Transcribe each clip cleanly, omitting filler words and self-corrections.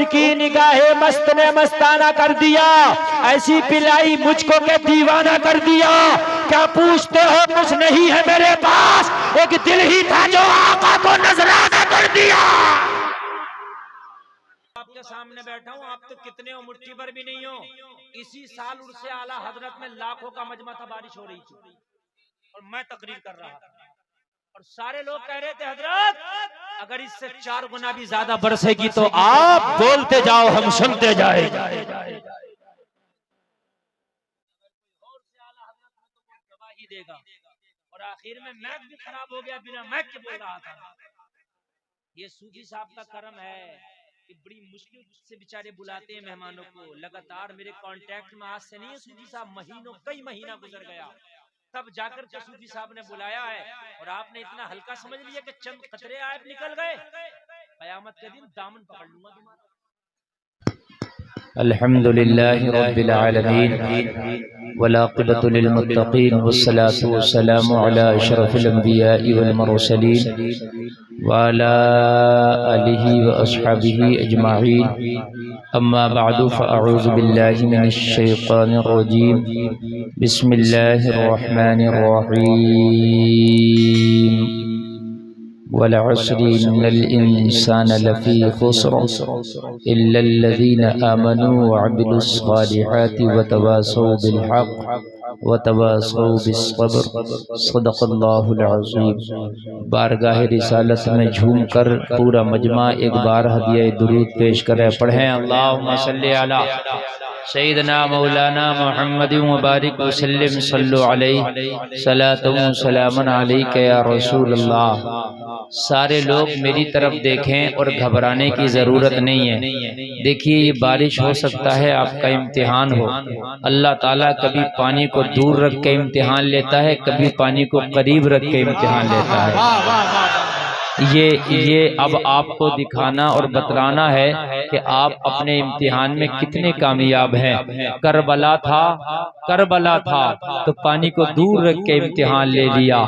उनकी निगाहे मस्त ने मस्ताना कर दिया, ऐसी पिलाई मुझको के दीवाना कर दिया। क्या पूछते हो, कुछ नहीं है मेरे पास, एक दिल ही था जो आका को नजराना कर दिया। आपके सामने बैठा हूँ, आप तो कितने हो, मुट्ठी भर भी नहीं हो। इसी साल उर्से आला हजरत में लाखों का मजमा था, बारिश हो रही थी और मैं तकरीर कर रहा था और सारे लोग कह रहे थे हजरत अगर इससे 4 गुना भी ज्यादा बरसेगी तो आप बोलते जाओ हम सुनते जाए। देगा और आखिर में मैक भी खराब हो गया, बिना मैक के बोल रहा था। ये सूफी साहब का करम है कि बड़ी मुश्किल से बेचारे बुलाते हैं मेहमानों को। लगातार मेरे कांटेक्ट में आज से नहीं है सूफी साहब, महीनों कई महीना गुजर गया तब जाकर के सूफी साहब ने बुलाया है और आपने इतना हल्का समझ लिया कि चंद कतरे आयत निकल गए, कयामत के दिन दामन पकड़ लूंगा तुम्हारा। अल्हम्दुलिल्लाहि रब्बिल आलमीन वलाक़िबतु लिल मुत्तक़ीन वस्सलातु वस्सलामु अला अशरफिल अंबियाइ वल मुरसलीन व अला आलिहि व अस्हाबिहि अजमाईन। अम्मा बअदु फ़अऊज़ु बिल्लाहि मिनश शैतानिर रजीम। बिस्मिल्लाहिर रहमानिर रहीम। वल अस्रि इन्नल इंसाना लफ़ी खुस्र इल्लल्लज़ीना आमनू व अमिलुस सालिहाति व तवासौ बिल हक़ व तवासौ बिस्सब्र। सदक़ल्लाहुल अज़ीम। बारगाह रिसालत में झूम कर पूरा मजमा एक बार हदिया दुरूद पेश करे। पढ़ें अल्लाहुम्मा सल्लि अला सय्यिदना मौलाना मुहम्मदिन व बारिक वसल्लिम सल्लु अलैहि सलातु व सलामुन अलैका या रसूल अल्लाह। सारे लोग मेरी तरफ देखें और घबराने की ज़रूरत नहीं है। देखिए ये बारिश हो सकता है आपका इम्तिहान हो। अल्लाह ताला कभी पानी को दूर रख के इम्तिहान लेता है, कभी पानी को करीब रख के इम्तिहान लेता है। ये अब आपको दिखाना और बतलाना है कि आप अपने इम्तिहान में कितने कामयाब हैं। करबला था तो पानी को दूर रख के इम्तिहान ले लिया।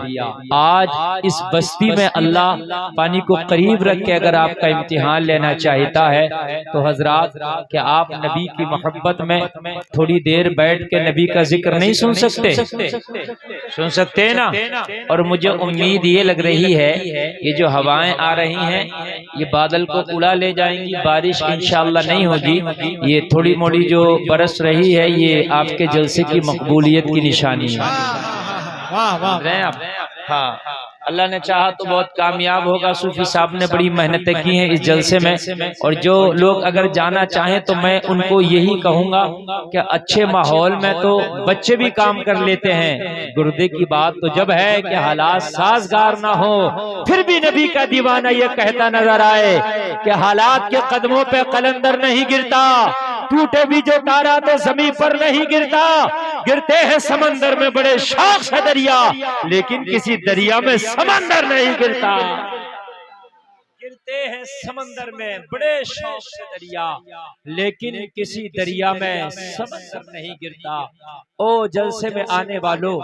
आज इस बस्ती में अल्लाह पानी को करीब रख के अगर आपका इम्तिहान लेना चाहता है तो हजरात क्या आप नबी की मोहब्बत में थोड़ी देर बैठ के नबी का जिक्र नहीं सुन सकते? सुन सकते हैं ना। और मुझे उम्मीद ये लग रही है ये जो हवाएं आ रही हैं ये बादल को उड़ा ले जाएंगी, बारिश इंशाअल्लाह नहीं होगी। ये थोड़ी मोड़ी जो बरस रही है ये आपके जलसे की मकबूलियत की निशानी है। हाँ, अल्लाह ने चाहा तो बहुत कामयाब होगा। सूफी साहब ने बड़ी मेहनतें की हैं इस जलसे में और जो लोग अगर जाना चाहें तो मैं उनको यही कहूँगा कि अच्छे माहौल में तो बच्चे भी काम कर लेते हैं। गुर्दे की बात तो जब है कि हालात साजगार ना हो फिर भी नबी का दीवाना ये कहता नजर आए कि हालात के कदमों पे कलंदर नहीं गिरता, टूटे भी जो तारा तो जमीन पर नहीं गिरता। गिरते हैं समंदर में बड़े शौक से दरिया, लेकिन किसी दरिया में समंदर नहीं गिरता। गिरते हैं समंदर में बड़े शौक से दरिया, लेकिन किसी दरिया में समंदर नहीं गिरता। ओ जलसे में आने वालों,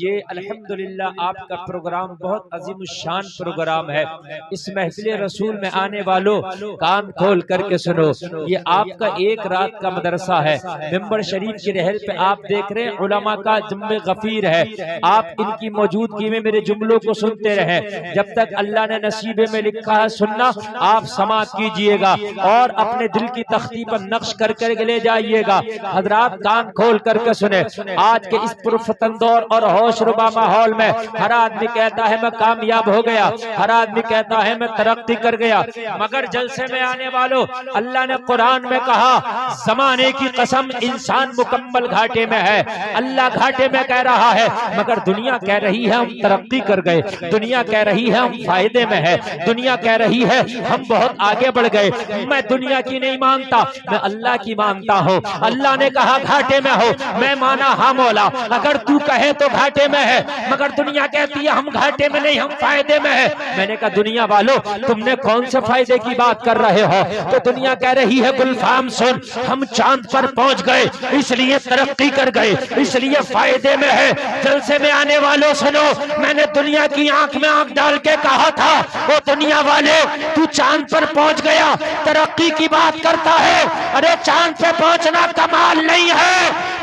ये अल्हम्दुलिल्लाह आपका प्रोग्राम बहुत अजीमुशान प्रोग्राम है। इस महफिल रसूल में आने वालों कान खोल करके सुनो, ये आपका एक रात का मदरसा है। मिंबर शरीफ की रहल पे आप देख रहे हैं उलमा का जुम्मे गफीर है। आप इनकी मौजूदगी में मेरे जुमलों को सुनते रहे। जब तक अल्लाह ने नसीबे में लिखा है सुनना, आप समात कीजिएगा और अपने दिल की तख्ती पर नक्श कर करके ले जाइएगा। हजरात कान खोल करके सुने। आज के इस पुरफतंदौर और होशरुबा माहौल में हर आदमी कहता है मैं कामयाब हो गया, हर आदमी कहता है मैं तरक्की कर गया, मगर जलसे में आने वालों अल्लाह ने कुरान में कहा जमाने की कसम इंसान मुकम्मल घाटे में है। अल्लाह घाटे में कह रहा है, मगर दुनिया कह रही है हम तरक्की कर गए, दुनिया कह रही है हम फायदे में है, दुनिया कह रही है हम बहुत आगे बढ़ गए। मैं दुनिया की नहीं मानता, मैं अल्लाह की मानता हूँ। अल्लाह ने कहा घाटे में हो, मैं माना हाँ मौला अगर तू कहे तो घाटे में है, मगर दुनिया कहती है हम घाटे में नहीं हम फायदे में है। मैंने कहा दुनिया वालों तुमने कौन से फायदे की बात कर रहे हो? तो दुनिया कह रही है गुलफाम सुन, हम चांद पर पहुंच गए इसलिए तरक्की कर गए, इसलिए फायदे में है। जलसे में आने वालों सुनो, मैंने दुनिया की आंख में आंख डाल के कहा था वो दुनिया वाले तू चांद पर पहुंच गया, तरक्की की बात करता है। अरे चांद पे पहुंचना कमाल नहीं है,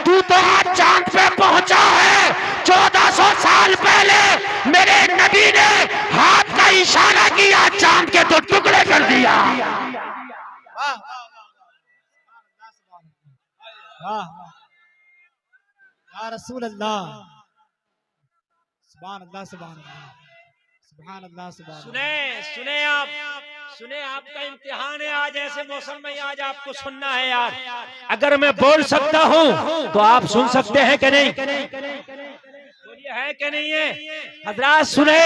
तू तो आज चांद पे पहुंचा है। 1400 साल पहले मेरे नबी ने हाथ का इशारा किया, चांद के तो टुकड़े कर दिया। या रसूल अल्लाह, सुभान अल्लाह, सुभान अल्लाह, सुभान अल्लाह, सुभान अल्लाह। सुने आपका इम्तिहान है आज, ऐसे मौसम में आज आपको सुनना है यार। अगर मैं बोल सकता हूं तो आप सुन सकते हैं कि नहीं? बोलिए है कि नहीं है? हजरात सुने,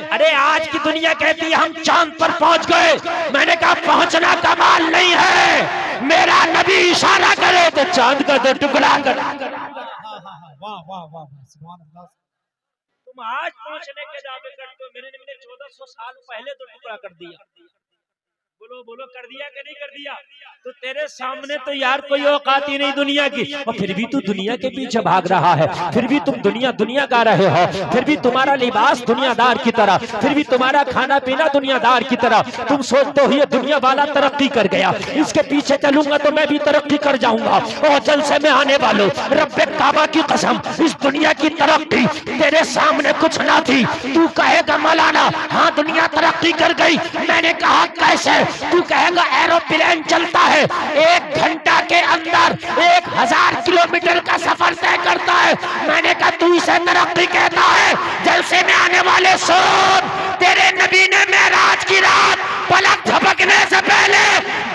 अरे आज की दुनिया कहती है हम चांद पर पहुंच गए। मैंने कहा पहुंचना कमाल नहीं है, मेरा नबी इशारा करे तो चांद का तो टुकड़ा कर। वाह वाह वाह, सुभान अल्लाह। तुम आज पहुंचने के दावे करते हो, मेरे नबी ने 1400 साल पहले तो टुकड़ा कर दिया। बोलो बोलो, कर दिया कि नहीं कर दिया? तो तेरे सामने तो यार कोई औकात ही नहीं दुनिया की, और फिर भी तू दुनिया के पीछे भाग रहा है, फिर भी तुम दुनिया दुनिया गा रहे हो, फिर भी तुम्हारा लिबास दुनियादार की तरह, फिर भी तुम्हारा खाना पीना दुनियादार की तरह। तुम सोचते हो ये दुनिया वाला तरक्की कर गया, इसके पीछे चलूंगा तो मैं भी तरक्की कर जाऊंगा। और जलसे में आने वालों, रब्बे काबा की कसम, इस दुनिया की तरक्की तेरे सामने कुछ ना थी। तू कहेगा मौलाना हाँ दुनिया तरक्की कर गई, मैंने कहा कैसे? तू कहेगा एरोप्लेन चलता है, 1 घंटा के अंदर 1000 किलोमीटर का सफर तय करता है। मैंने कहा तू इसे तरक्की कहता है? जलसे में आने वाले सुन, तेरे नबी ने मेराज की रात पलक झपकने से पहले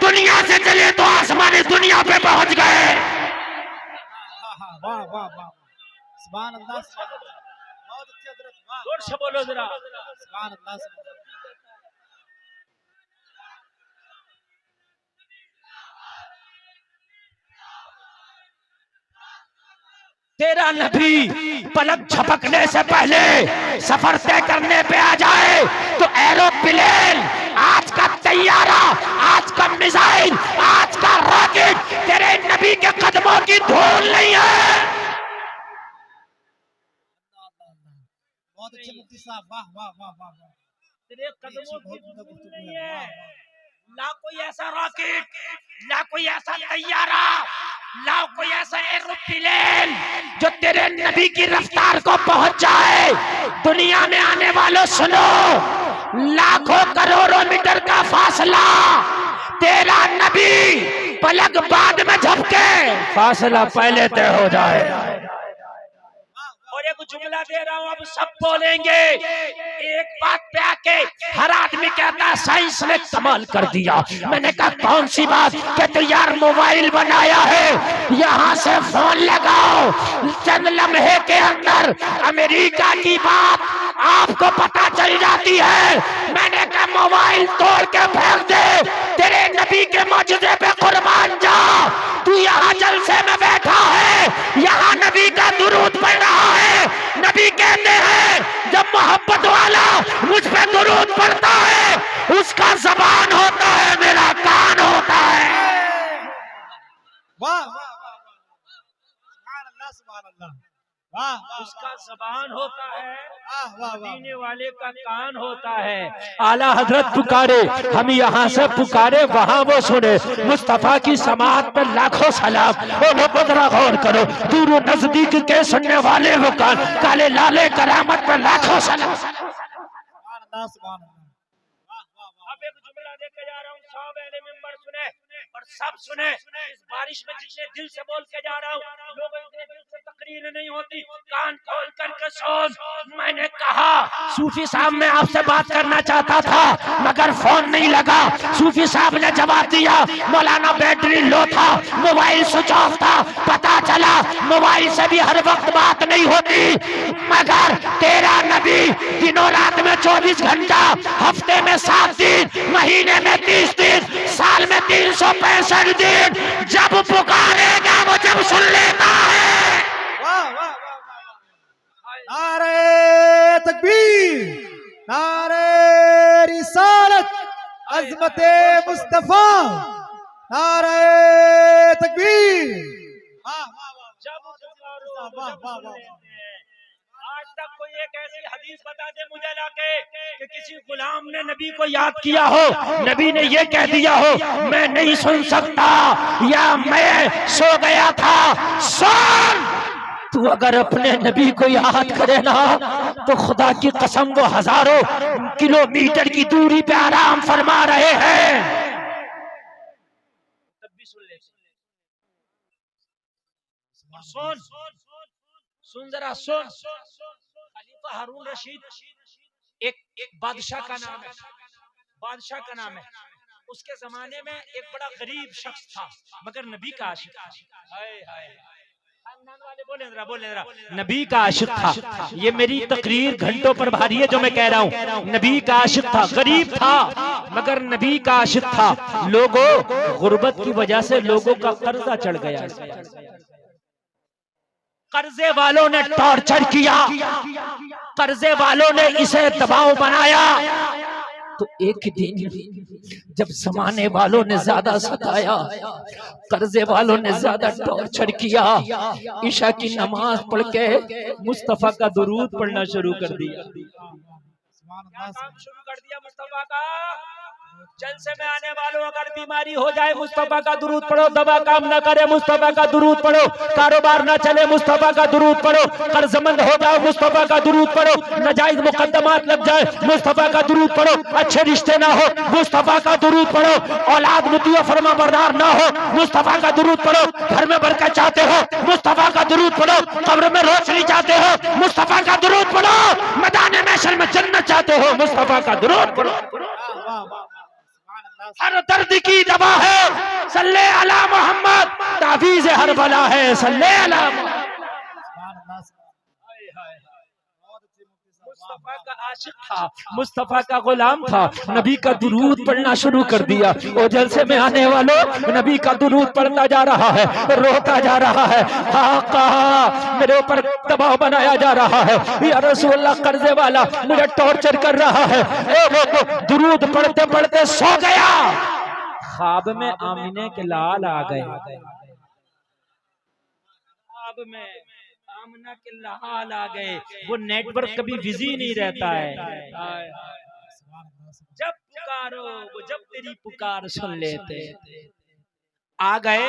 दुनिया से चले तो आसमानी दुनिया पे पहुंच गए। वाह वाह वाह, सुभान अल्लाह, सुभान अल्लाह, बहुत अच्छी हजरत, वाह। जोर से बोलो जरा। सुभान अल्लाह, सुभान अल्लाह। तेरा नबी पलक झपकने से पहले सफर तय करने पे आ जाए तो एरोप्लेन, आज का तैयारा, आज का मिसाइल, आज का रॉकेट तेरे नबी के कदमों की धूल नहीं है। बहुत अच्छे मुफ्ती साहब, वाह वाह वाह वाह वाह। तेरे कदमों की धूल नहीं है। ला कोई ऐसा रॉकेट, ला कोई ऐसा तैयारा, ला कोई ऐसा एरोप्लेन जो तेरे नबी की रफ्तार को पहुंच जाए। दुनिया में आने वालों सुनो, लाखों करोड़ों मीटर का फासला, तेरा नबी पलक बाद में झपके, फासला पहले तय हो जाए। और एक जुमला दे रहा हूं, अब सब बोलेंगे। एक बात पे आके हर आदमी कहता है साइंस ने कमाल कर दिया। मैंने कहा कौन सी बात? कि तो यार मोबाइल बनाया है, यहाँ से फोन लगाओ, चंद लम्हे के अंदर अमेरिका की बात आपको पता चल जाती है। मैंने कहा मोबाइल तोड़ के फेंक दे, तेरे नबी के मौजूदे पे कुर्बान जा। तू यहाँ जलसे में बैठा है, यहाँ नबी का दुरूद पढ़ रहा है। नबी कहते हैं जब मोहब्बत वाला मुझ पे दुरूद पढ़ता है, उसका जबान होता है, मेरा कान होता है। वाह वाह वाह, सुभान अल्लाह, सुभान अल्लाह, वाह। उसका जबान होता है, वाह वाह, पीने वाले का कान होता है। आला हजरत पुकारे, हम यहाँ से पुकारे, वहाँ वो सुने। मुस्तफा की समाअत पे लाखों सलाम। ओ लोगों जरा गौर करो, दूर नजदीक के सुनने वाले वो कान, काले लाले करामत पे लाखों सलाम। सुभान अल्लाह, सुभान अल्लाह, वाह वाह वाह। अब एक जुमला देके जा रहा हूँ, सब अहले मिंबर सुने और सब सुने। इस बारिश में जितने दिल से बोल के जा रहा हूँ, लोगों इतने दिल से तकरीर नहीं होती, कान खोल करके सुन। मैंने कहा सूफी साहब मैं आपसे बात करना चाहता था मगर फोन नहीं लगा। सूफी साहब ने जवाब दिया मौलाना बैटरी लो था, मोबाइल स्विच ऑफ था। पता चला मोबाइल से भी हर वक्त बात नहीं होती, मगर तेरा नबी दिनों रात में 24 घंटा, हफ्ते में 7 दिन, महीने में 30 दिन, साल में 365 दिन, जब पुकारेगा वो जब सुन लेता है। वाह वाह वाह वाह, नारे तकबीर, नारे रिसालत, अज़मते मुस्तफा, नारे तकबीर। वाह वाह वाह, जब पुकारो वाह वाह वाह। आज तक कोई एक ऐसी हदीस हदीस बता दे मुझे लाके कि किसी गुलाम ने नबी को याद किया हो, नबी ने ये कह दिया हो मैं नहीं सुन सकता या मैं सो गया था। सुन, तू अगर अपने नबी को याद करे ना तो खुदा की कसम वो हजारों किलोमीटर की दूरी पे आराम फरमा रहे हैं। तब भी सुन ले, सुन सुन जरा सुन। खलीफा हारून रशीद एक बादशाह का नाम है, बादशाह का नाम है। उसके जमाने में एक बड़ा गरीब शख्स था मगर नबी का आशिक था। हाय हाय, बोले जरा नबी का आशिक था। ये मेरी तकरीर घंटों पर भारी है जो मैं कह रहा हूँ। नबी का आशिक था, गरीब था मगर नबी का आशिक था। लोगों, गुर्बत की वजह से लोगों का कर्जा चढ़ गया, कर्जे वालों ने टॉर्चर किया, कर्जे वालों ने इसे दबाव बनाया। तो एक दिन जब जमाने वालों ने ज्यादा सताया, कर्जे वालों ने ज्यादा टॉर्चर किया, ईशा की नमाज पढ़ के मुस्तफा का दुरूद पढ़ना शुरू कर दिया। शुरू कर दिया मुस्तफा का। जलसे में आने वालों अगर बीमारी हो जाए मुस्तफा का दुरूद पढ़ो, दवा काम ना करे मुस्तफा का दुरूद पढ़ो, कारोबार ना चले मुस्तफा का दुरूद पढ़ो, कर्जमंद हो जाओ मुस्तफा का दुरूद पढ़ो, नाजायज मुकद्दमात लग जाए मुस्तफा का दुरूद पढ़ो, अच्छे रिश्ते ना हो मुस्तफा का दुरूद पढ़ो, औलाद मुतिया फरमा बरदार ना हो मुस्तफा का दुरूद पढ़ो, घर में बरकत चाहते हो मुस्तफा का दुरूद पढ़ो, कब्र में रोशनी चाहते हो मुस्तफा का दुरूद पढ़ो, मैदान महशर में जन्नत चाहते हो मुस्तफा का दुरूद पढ़ो। हर दर्द की दवा है सल्ले अला मोहम्मद, तावीज़ हर बला है सल्ले अला मोहम्मद। मुस्तफा का आशिक था, मुस्तफा का गुलाम था, नबी का दुरूद पढ़ना शुरू कर दिया। और जलसे में आने वालों नबी का दुरूद पढ़ता जा रहा है, रोता जा रहा है, आका मेरे ऊपर दबाव बनाया जा रहा है, या रसूलल्लाह कर्जे वाला मुझे टॉर्चर कर रहा है। वो दुरूद पढ़ते पढ़ते सो गया। ख्वाब में आमिने के लाल आ गए, ख्वाब में आमना के लाल आ गए। वो नेटवर्क कभी बिजी नहीं रहता है, जब पुकारो वो जब तेरी पुकार सुन लेते। आ गए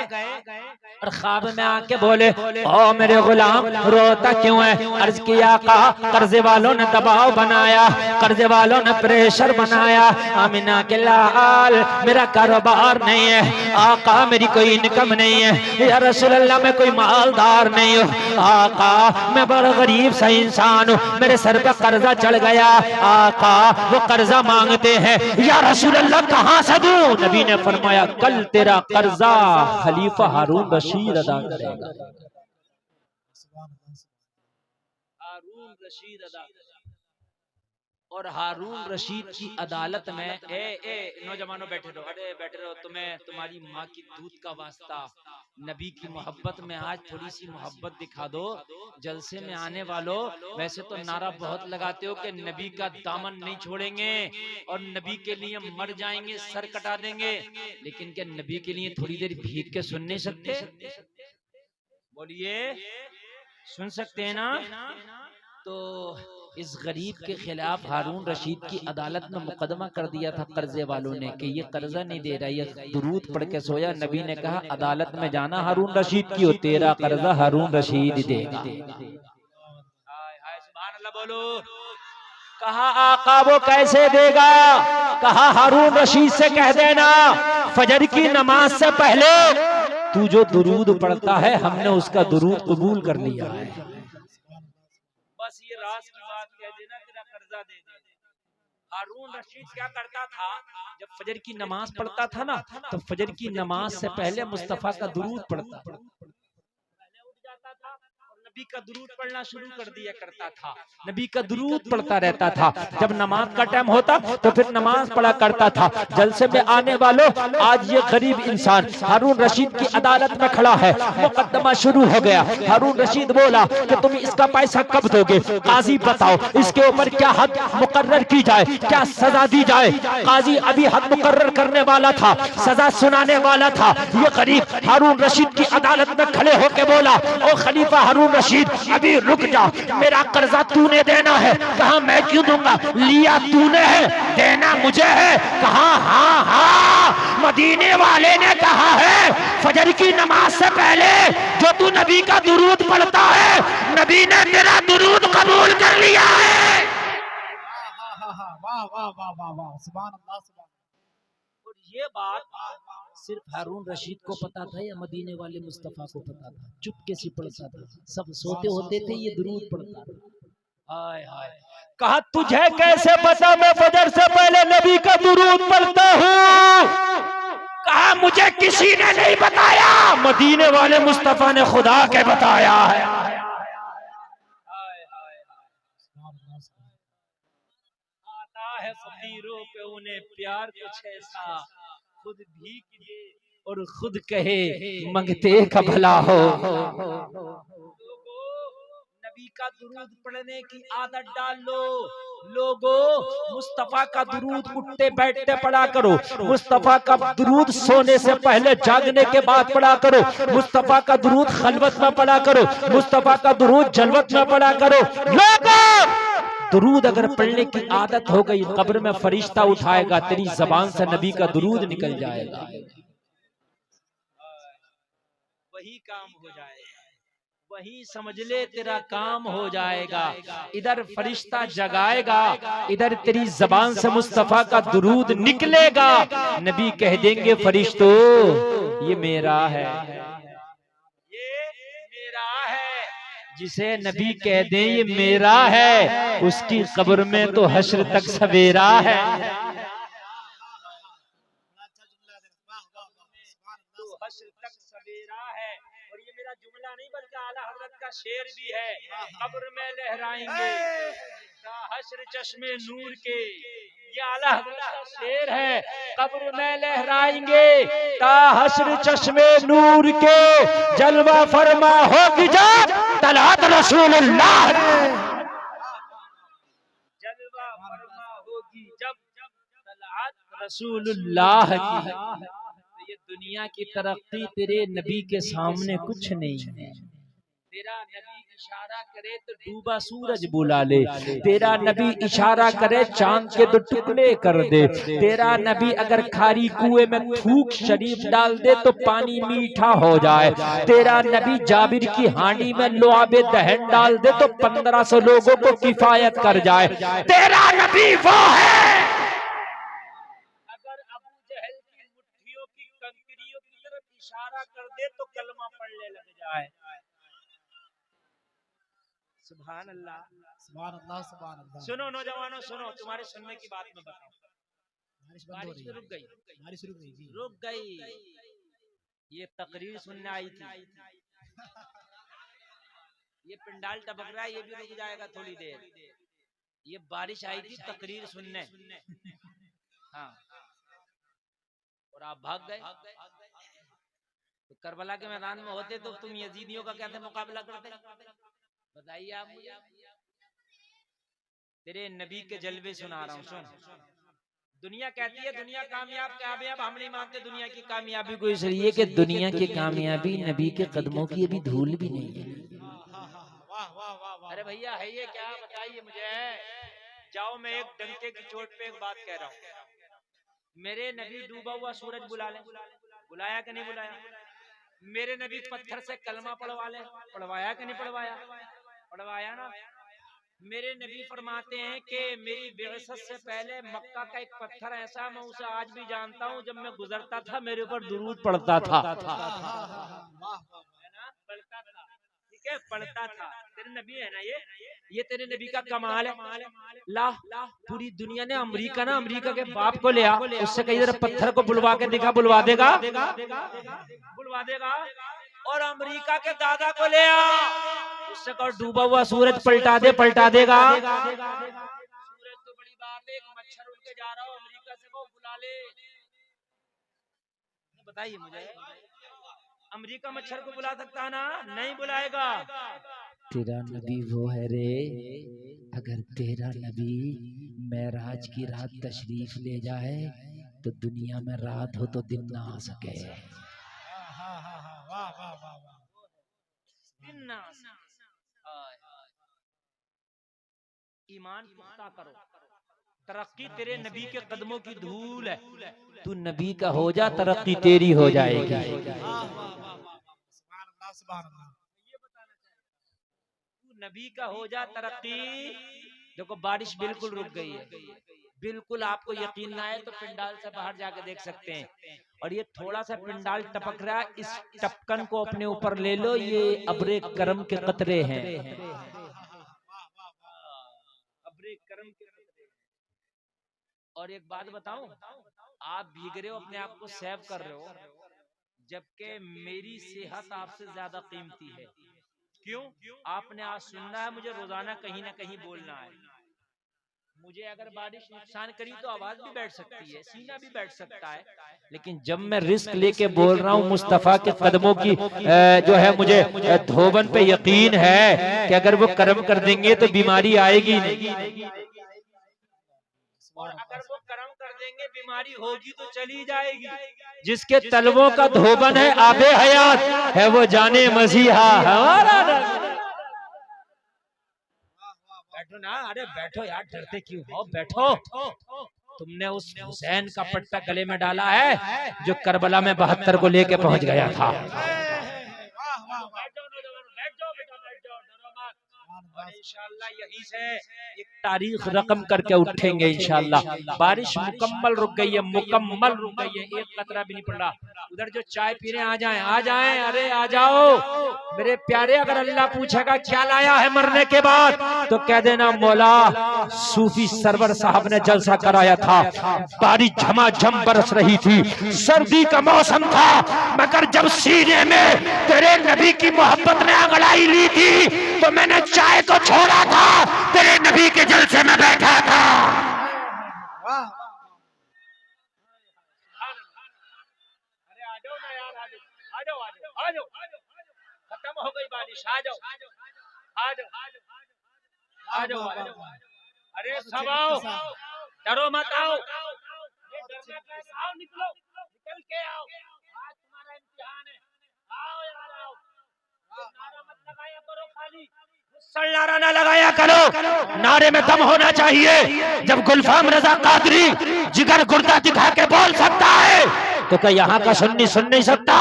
और ख्वाब में आके बोले ओ मेरे गुलाम रोता क्यों है? अर्ज किया आका कर्जे वालों ने दबाव बनाया, कर्जे वालों ने प्रेशर बनाया। आमिना के लाल मेरा कारोबार नहीं है आका, मेरी कोई इनकम नहीं है, या रसूल अल्लाह मैं कोई मालदार नहीं हूँ आका, मैं बड़ा गरीब सा इंसान हूँ, मेरे सर पे कर्जा चढ़ गया आका, वो कर्जा मांगते हैं या रसूल अल्लाह कहाँ से दूं? नबी ने फरमाया कल तेरा कर्जा खलीफा हारून रशीद अदा करेगा, हारून रशीद अदा करेगा। और हारून रशीद की अदालत में नौजवानों बैठे रहो, अरे बैठे रहो, तुम्हें तुम्हारी माँ की दूध का वास्ता, नबी की मोहब्बत में आज थोड़ी सी मोहब्बत दिखा दो। जलसे में आने वालों वैसे तो नारा बहुत लगाते हो कि नबी का दामन नहीं छोड़ेंगे और नबी के लिए मर जाएंगे, सर कटा देंगे, लेकिन क्या नबी के लिए थोड़ी देर भीग के सुन नहीं सकते? बोलिए, सुन सकते हैं ना? तो इस गरीब के खिलाफ हारून रशीद की अदालत में मुकदमा कर दिया था कर्जे वालों ने कि ये कर्जा नहीं दे रहा, ये दुरूद पढ़ के सोया। नबी ने कहा अदालत में जाना हारून रशीद की, हो तेरा कर्जा हारून रशीद देगा। सुभान अल्लाह बोलो। कहा आका वो कैसे देगा? कहा हारून रशीद से कह देना फजर की नमाज से पहले तू जो दुरूद पढ़ता है हमने उसका दुरूद कबूल कर लिया है, बस ये राज की बात कह देना, तेरा कर्जा दे दे। हारून रशीद क्या करता था? जब फजर की नमाज पढ़ता था ना, तो फजर की नमाज से पहले मुस्तफा का दुरूद पढ़ता था, पहले उठ जाता था और नबी का दुरूद पढ़ना शुरू कर दिया करता था, नबी का दुरूद पढ़ता रहता था। जब नमाज का टाइम होता तो फिर नमाज पढ़ा करता था। जलसे में आने वालों आज ये गरीब इंसान हारून रशीद की अदालत में खड़ा है, मुकदमा शुरू हो गया। हारून रशीद बोला कि तुम इसका पैसा कब दोगे? काजी बताओ इसके ऊपर क्या हद मुकर्रर की जाए, क्या सजा दी जाए? काजी अभी हद मुकर्रर करने वाला था, सजा सुनाने वाला था। ये गरीब हारून रशीद की अदालत में खड़े होकर बोला ओ खलीफा हारून रशीद अभी रुक जा, मेरा कर्जा तूने देना है। कहा मैं क्यों दूंगा, लिया तूने है, देना मुझे है। कहा हाँ हाँ, मदीने वाले ने कहा है फजर की नमाज से पहले जो तू नबी का दुरूद पढ़ता है, नबी ने तेरा दुरूद कबूल कर लिया है। वाह वाह वाह वाह वाह, सुभान अल्लाह सुभान। और ये बात सिर्फ हारून रशीद को पता था या मदीने वाले मुस्तफा को पता था? चुपके से पढ़ता था, सब सोते होते थे, ये दुरूद पढ़ता था। हाय हाय। कहा तुझे कैसे पता मैं फजर से पहले नबी का दुरूद पढ़ता हूँ? कहा मुझे किसी ने नहीं बताया, मदीने वाले मुस्तफा ने खुदा के बताया है। आता है फकीरों पे उन्हें प्यार कुछ ऐसा, खुद भीख दे और खुद कहे मंगते का भला हो। नबी का दुरूद पढ़ने की आदत डाल लो। लोगों, मुस्तफा का दुरूद उठते बैठते पढ़ा करो। मुस्तफा का दुरूद सोने से पहले जागने के बाद पढ़ा करो। मुस्तफा का दुरूद खलवत में पढ़ा करो। मुस्तफा का दुरूद जलवत में पढ़ा करो। लोगों, दुरूद अगर पढ़ने की आदत हो गई, कब्र में फरिश्ता उठाएगा, तेरी जबान से नबी का दुरूद निकल जाएगा, वही काम हो जाएगा, वही समझ ले तेरा काम हो जाएगा। इधर फरिश्ता जगाएगा, इधर तेरी जबान से मुस्तफा का दुरूद निकलेगा। नबी कह देंगे फरिश्तों ये मेरा है, ये मेरा है। जिसे नबी कह दे ये मेरा है, उसकी कब्र में तो हश्र तक सवेरा है। हश्र तक सवेरा है। और ये मेरा जुमला नहीं बल्कि आला हजरत का शेर भी है। कब्र में लहराएंगे हश्र चश्मे नूर के, ये आला हजरत का शेर है। कब्र में लहराएंगे ता हश्र चश्मे नूर के, जलवा फरमा होगी जब तलात रसूलुल्लाह, जलवा फरमा होगी जब तलात रसूलुल्लाह की। ये दुनिया की तरक्की तेरे नबी के सामने कुछ नहीं है। तेरा नबी इशारा करे तो डूबा सूरज बुला ले, तेरा नबी इशारा करे चांद के दो टुकड़े कर दे, तेरा नबी अगर खारी कुएं में थूक शरीफ डाल दे तो पानी मीठा हो जाए, तेरा नबी जाबिर की हांडी में लुआबे दहन डाल दे तो 1500 लोगों को किफायत कर जाए। तेरा नबी वो है। इशारा कर दे तो कलमा पढ़ने लग जाए। सुभान अल्लाह सुभान अल्लाह सुभान अल्लाह। सुनो नौजवानों, सुनो, तुम्हारे सुनने की बात में बताओ। बारिश रुक गई, बारिश रुक गई जी, रुक गई। ये तकरीर सुनने आई थी, ये पिंडाल टपक रहा है, ये भी रुक जाएगा थोड़ी देर। ये बारिश आई थी तकरीर सुनने, हाँ, और आप भाग गए। तो करबला के मैदान में होते तो तुम यजीदियों का कैसे मुकाबला करते? बताइए आप मुझे। तेरे नबी के जलवे सुना रहा हूँ, सुन। दुनिया कहती है दुनिया कामयाब, हम नहीं मानते दुनिया की कामयाबी को, इसलिए कि दुनिया की कामयाबी नबी के कदमों की अभी धूल भी नहीं है। वाह वाह वाह वाह। अरे भैया है ये क्या, बताइए मुझे। जाओ, मैं एक डंके की चोट पे एक बात कह रहा हूँ। मेरे नबी डूबा हुआ सूरज बुला ले, बुलाया कि नहीं बुलाया? मेरे नबी पत्थर से कलमा पढ़वा ले, पढ़वाया कि नहीं पढ़वाया? पढ़वाया ना। मेरे नबी फरमाते हैं कि मेरी बेअसत से पहले मक्का का एक पत्थर ऐसा, मैं उसे आज भी जानता हूँ, जब मैं गुजरता था मेरे ऊपर दुरूद पढ़ता था, पढ़ता था, ठीक है, पढ़ता था। तेरे नबी है ना ये तेरे नबी का कमाल है। ला पूरी दुनिया ने अमेरिका के बाप को लिया, उससे कई जरा पत्थर को बुलवा के दिखा, बुलवा देगा, बुलवा देगा। और अमेरिका के दादा को ले आ, उससे कहो डूबा हुआ सूरज पलटा दे, पलटा देगा। सूरज तो बड़ी बात है, एक मच्छर उड़ के जा रहा हो, अमेरिका से कहो बुला ले। बताइए मुझे, अमेरिका मच्छर को बुला सकता है ना? नहीं बुलाएगा। तेरा नबी वो है रे, अगर तेरा नबी मेराज की रात तशरीफ ले जाए तो दुनिया में रात हो तो दिन ना आ सके। वाह वाह वाह वाह। ईमान पुख्ता करो, तरक्की तेरे नबी के कदमों की धूल है। तू नबी का हो जा, तरक्की तेरी हो जाएगी। वाह वाह वाह वाह सुभान अल्लाह सुभान अल्लाह। ये बताना चाहिए, तू नबी का हो जा, तरक्की। देखो बारिश बिल्कुल रुक गई है, बिल्कुल आपको यकीन ना आए तो पिंडाल से बाहर जाके देख सकते हैं। और ये थोड़ा सा पिंडाल टपक रहा है, इस टपकन को अपने ऊपर ले लो, ये अब्रे करम के कतरे हैं। अब्रे करम के कतरे। और एक बात बताऊं, आप भीग रहे हो, अपने आप को सेव कर रहे हो, जबकि मेरी सेहत आपसे ज्यादा कीमती है। क्यों? आपने आज सुनना है, मुझे रोजाना कहीं ना कहीं बोलना है। मुझे अगर बारिश नुकसान करी तो आवाज भी बैठ सकती है, सीना भी बैठ सकता है, लेकिन जब मैं रिस्क लेके बोल रहा हूँ मुस्तफा के कदमों की जो है, मुझे धोबन पे यकीन है कि अगर वो कर्म कर देंगे तो बीमारी आएगी नहीं। और अगर वो कर्म कर देंगे बीमारी होगी तो चली जाएगी। जिसके तलवों का धोबन है, आबे हयात है, वो जाने मसीहा हमारा। बैठो ना, अरे बैठो यार, डरते क्यों हो, बैठो। तुमने उस हुसैन का पट्टा गले में डाला है जो करबला में 72 को लेके पहुंच गया था। और इंशाअल्लाह यहीं से एक तारीख रकम करके उठेंगे इंशाअल्लाह। बारिश मुकम्मल रुक गई है, मुकम्मल रुक गई है, एक कतरा भी नहीं पड़ रहा। उधर जो चाय पी रहे हैं आ जाएं, आ जाएं, अरे आ जाओ मेरे प्यारे। अगर अल्लाह पूछेगा क्या लाया है मरने के बाद, तो कह देना मौला सूफी सरवर साहब ने जलसा कराया था, बारिश झमाझम बरस रही थी, सर्दी का मौसम था, मगर जब सीने में तेरे नबी की मोहब्बत ने अंगड़ाई ली थी तो मैंने चाय को छोड़ा था, तेरे नबी के जलसे में बैठा था। अरे आ जाओ ना यार, आ जाओ आ जाओ आ जाओ आ जाओ, खत्म हो गई बारिश, आ जाओ आ जाओ आ जाओ आ जाओ। अरे सब आओ, डरो मत, आओ, ये डरना क्या है, आओ निकलो, निकल के आओ, आज तुम्हारा इम्तिहान है, आओ यार आओ। नारा मत लगाया करो, खाली नारा ना लगाया करो, नारे में दम होना चाहिए। जब गुलफाम रजा कादरी जिगर गुर्दा दिखा के बोल सकता है तो क्या यहाँ का सुन्नी सुन नहीं सकता?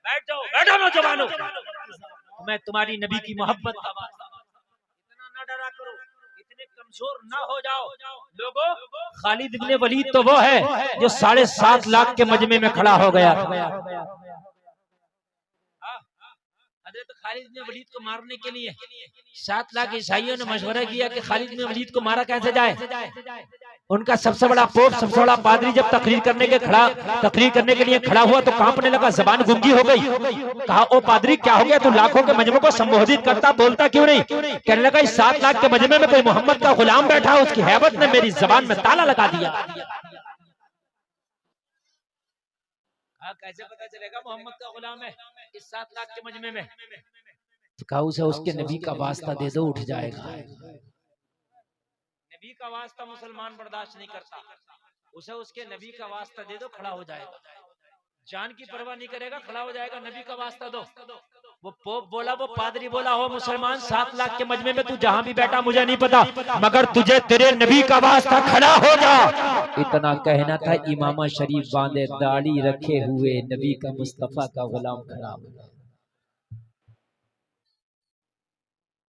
बैठ जाओ, बैठो नौजवानों, मैं तुम्हारी नबी की मोहब्बत का वास्ता, इतना ना डरा करो, इतने कमजोर ना हो जाओ लोगों। खालिद इब्ने वलीद तो वो है जो 7.5 लाख के मजमे में खड़ा हो गया था। हजरत खालिद इब्ने वलीद को मारने के लिए 7 लाख ईसाइयों ने मशवरा किया कि खालिद इब्ने वलीद को मारा कैसे जाए। उनका सबसे बड़ा पोप, सबसे बड़ा पादरी जब तकरीर करने के लिए खड़ा हुआ तो कांपने लगा, जबान गुंगी हो गई। कहा ओ पादरी क्या हो गया, तू लाखों के मजमे को संबोधित करता, बोलता क्यों नहीं? कहने लगा इस 7 लाख के मजमे में कोई मोहम्मद का गुलाम बैठा, उसकी हैबत ने मेरी जबान में ताला लगा दिया। कैसे पता चलेगा मोहम्मद का गुलाम है इस 7 लाख के मजमे में? तो कहा उसे उसके नबी का वास्ता दे दो, उठ जाएगा। नबी का वास्ता मुसलमान बर्दाश्त नहीं करता, उसे उसके नबी का वास्ता दे दो, खड़ा हो जाएगा, जान की परवाह नहीं करेगा, खड़ा हो जाएगा, नबी का वास्ता दो। वो पोप बोला, वो पादरी बोला, हो मुसलमान 7 लाख के मजमे में तू जहां भी बैठा मुझे नहीं पता, मगर तुझे तेरे नबी का वास्ता, खड़ा हो जा। इतना कहना था, इमामा शरीफ बांधे, दाढ़ी रखे हुए, नबी का मुस्तफा का गुलाम खड़ा हो गया।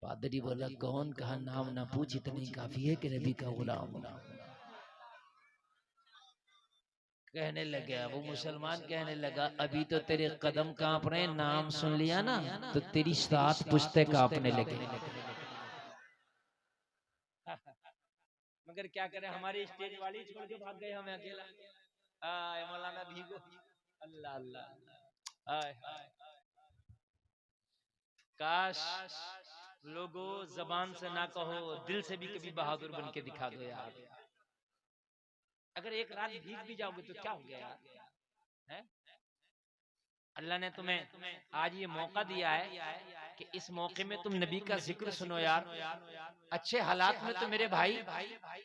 पादरी बोला कौन? कहा नाम ना पूछ, इतनी काफी है कि नबी का गुलाम। कहने लगा वो मुसलमान, कहने लगा अभी तो तेरे कदम कांप रहे, नाम सुन लिया ना तो तेरी 7 पुश्ते कांपने लगे। मगर क्या करें, हमारी स्टेज वाली छोड़ के भाग गए, हमें अकेला। मौलाना भीगो, अल्लाह अल्लाह। काश लोगों जबान से ना कहो, दिल से भी कभी बहादुर बन के दिखा दो यार। अगर एक रात भीग भी जाओगे तो क्या हो गया यार, है? अल्लाह ने तुम्हें आज ये मौका दिया है कि इस मौके में तुम नबी का जिक्र सुनो यार। अच्छे हालात में तो मेरे भाई,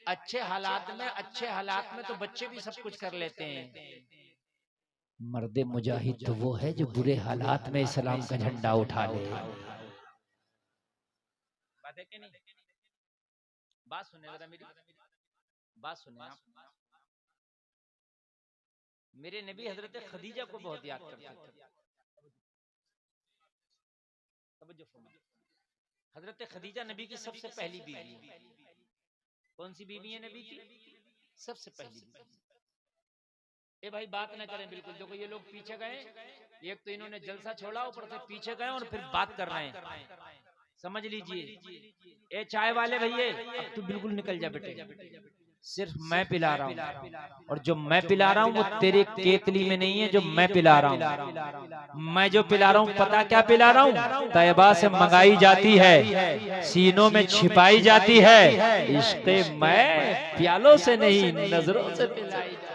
अच्छे हालात में तो बच्चे भी सब कुछ कर लेते हैं। मर्दे मुजाहिद तो वो है जो बुरे हालात में इस्लाम का झंडा उठा ले। बात है कि नहीं? बात सुने जरा मेरी बात सुने आप। मेरे नबी हजरत खदीजा को बहुत याद करते थे। हजरत खदीजा नबी की सबसे पहली बीवी है। कौन सी बीवी है नबी की? सबसे पहली बीवी। ए भाई बात ना करें बिल्कुल। देखो ये लोग पीछे गए, एक तो इन्होंने जलसा छोड़ा, ऊपर से पीछे गए और फिर बात कर रहे हैं। समझ लीजिए। ए चाय वाले भैया, अब तू बिल्कुल निकल जा बेटे, सिर्फ मैं पिला रहा हूँ और जो मैं पिला रहा हूँ वो तेरे केतली में नहीं है, जो मैं पिला रहा हूँ। मैं जो पिला रहा हूँ पता क्या पिला रहा हूँ? तैयबा से मंगाई जाती है, सीनों में छिपाई जाती है, इश्क़े मैं प्यालों से नहीं नजरों से पिलाई जाती।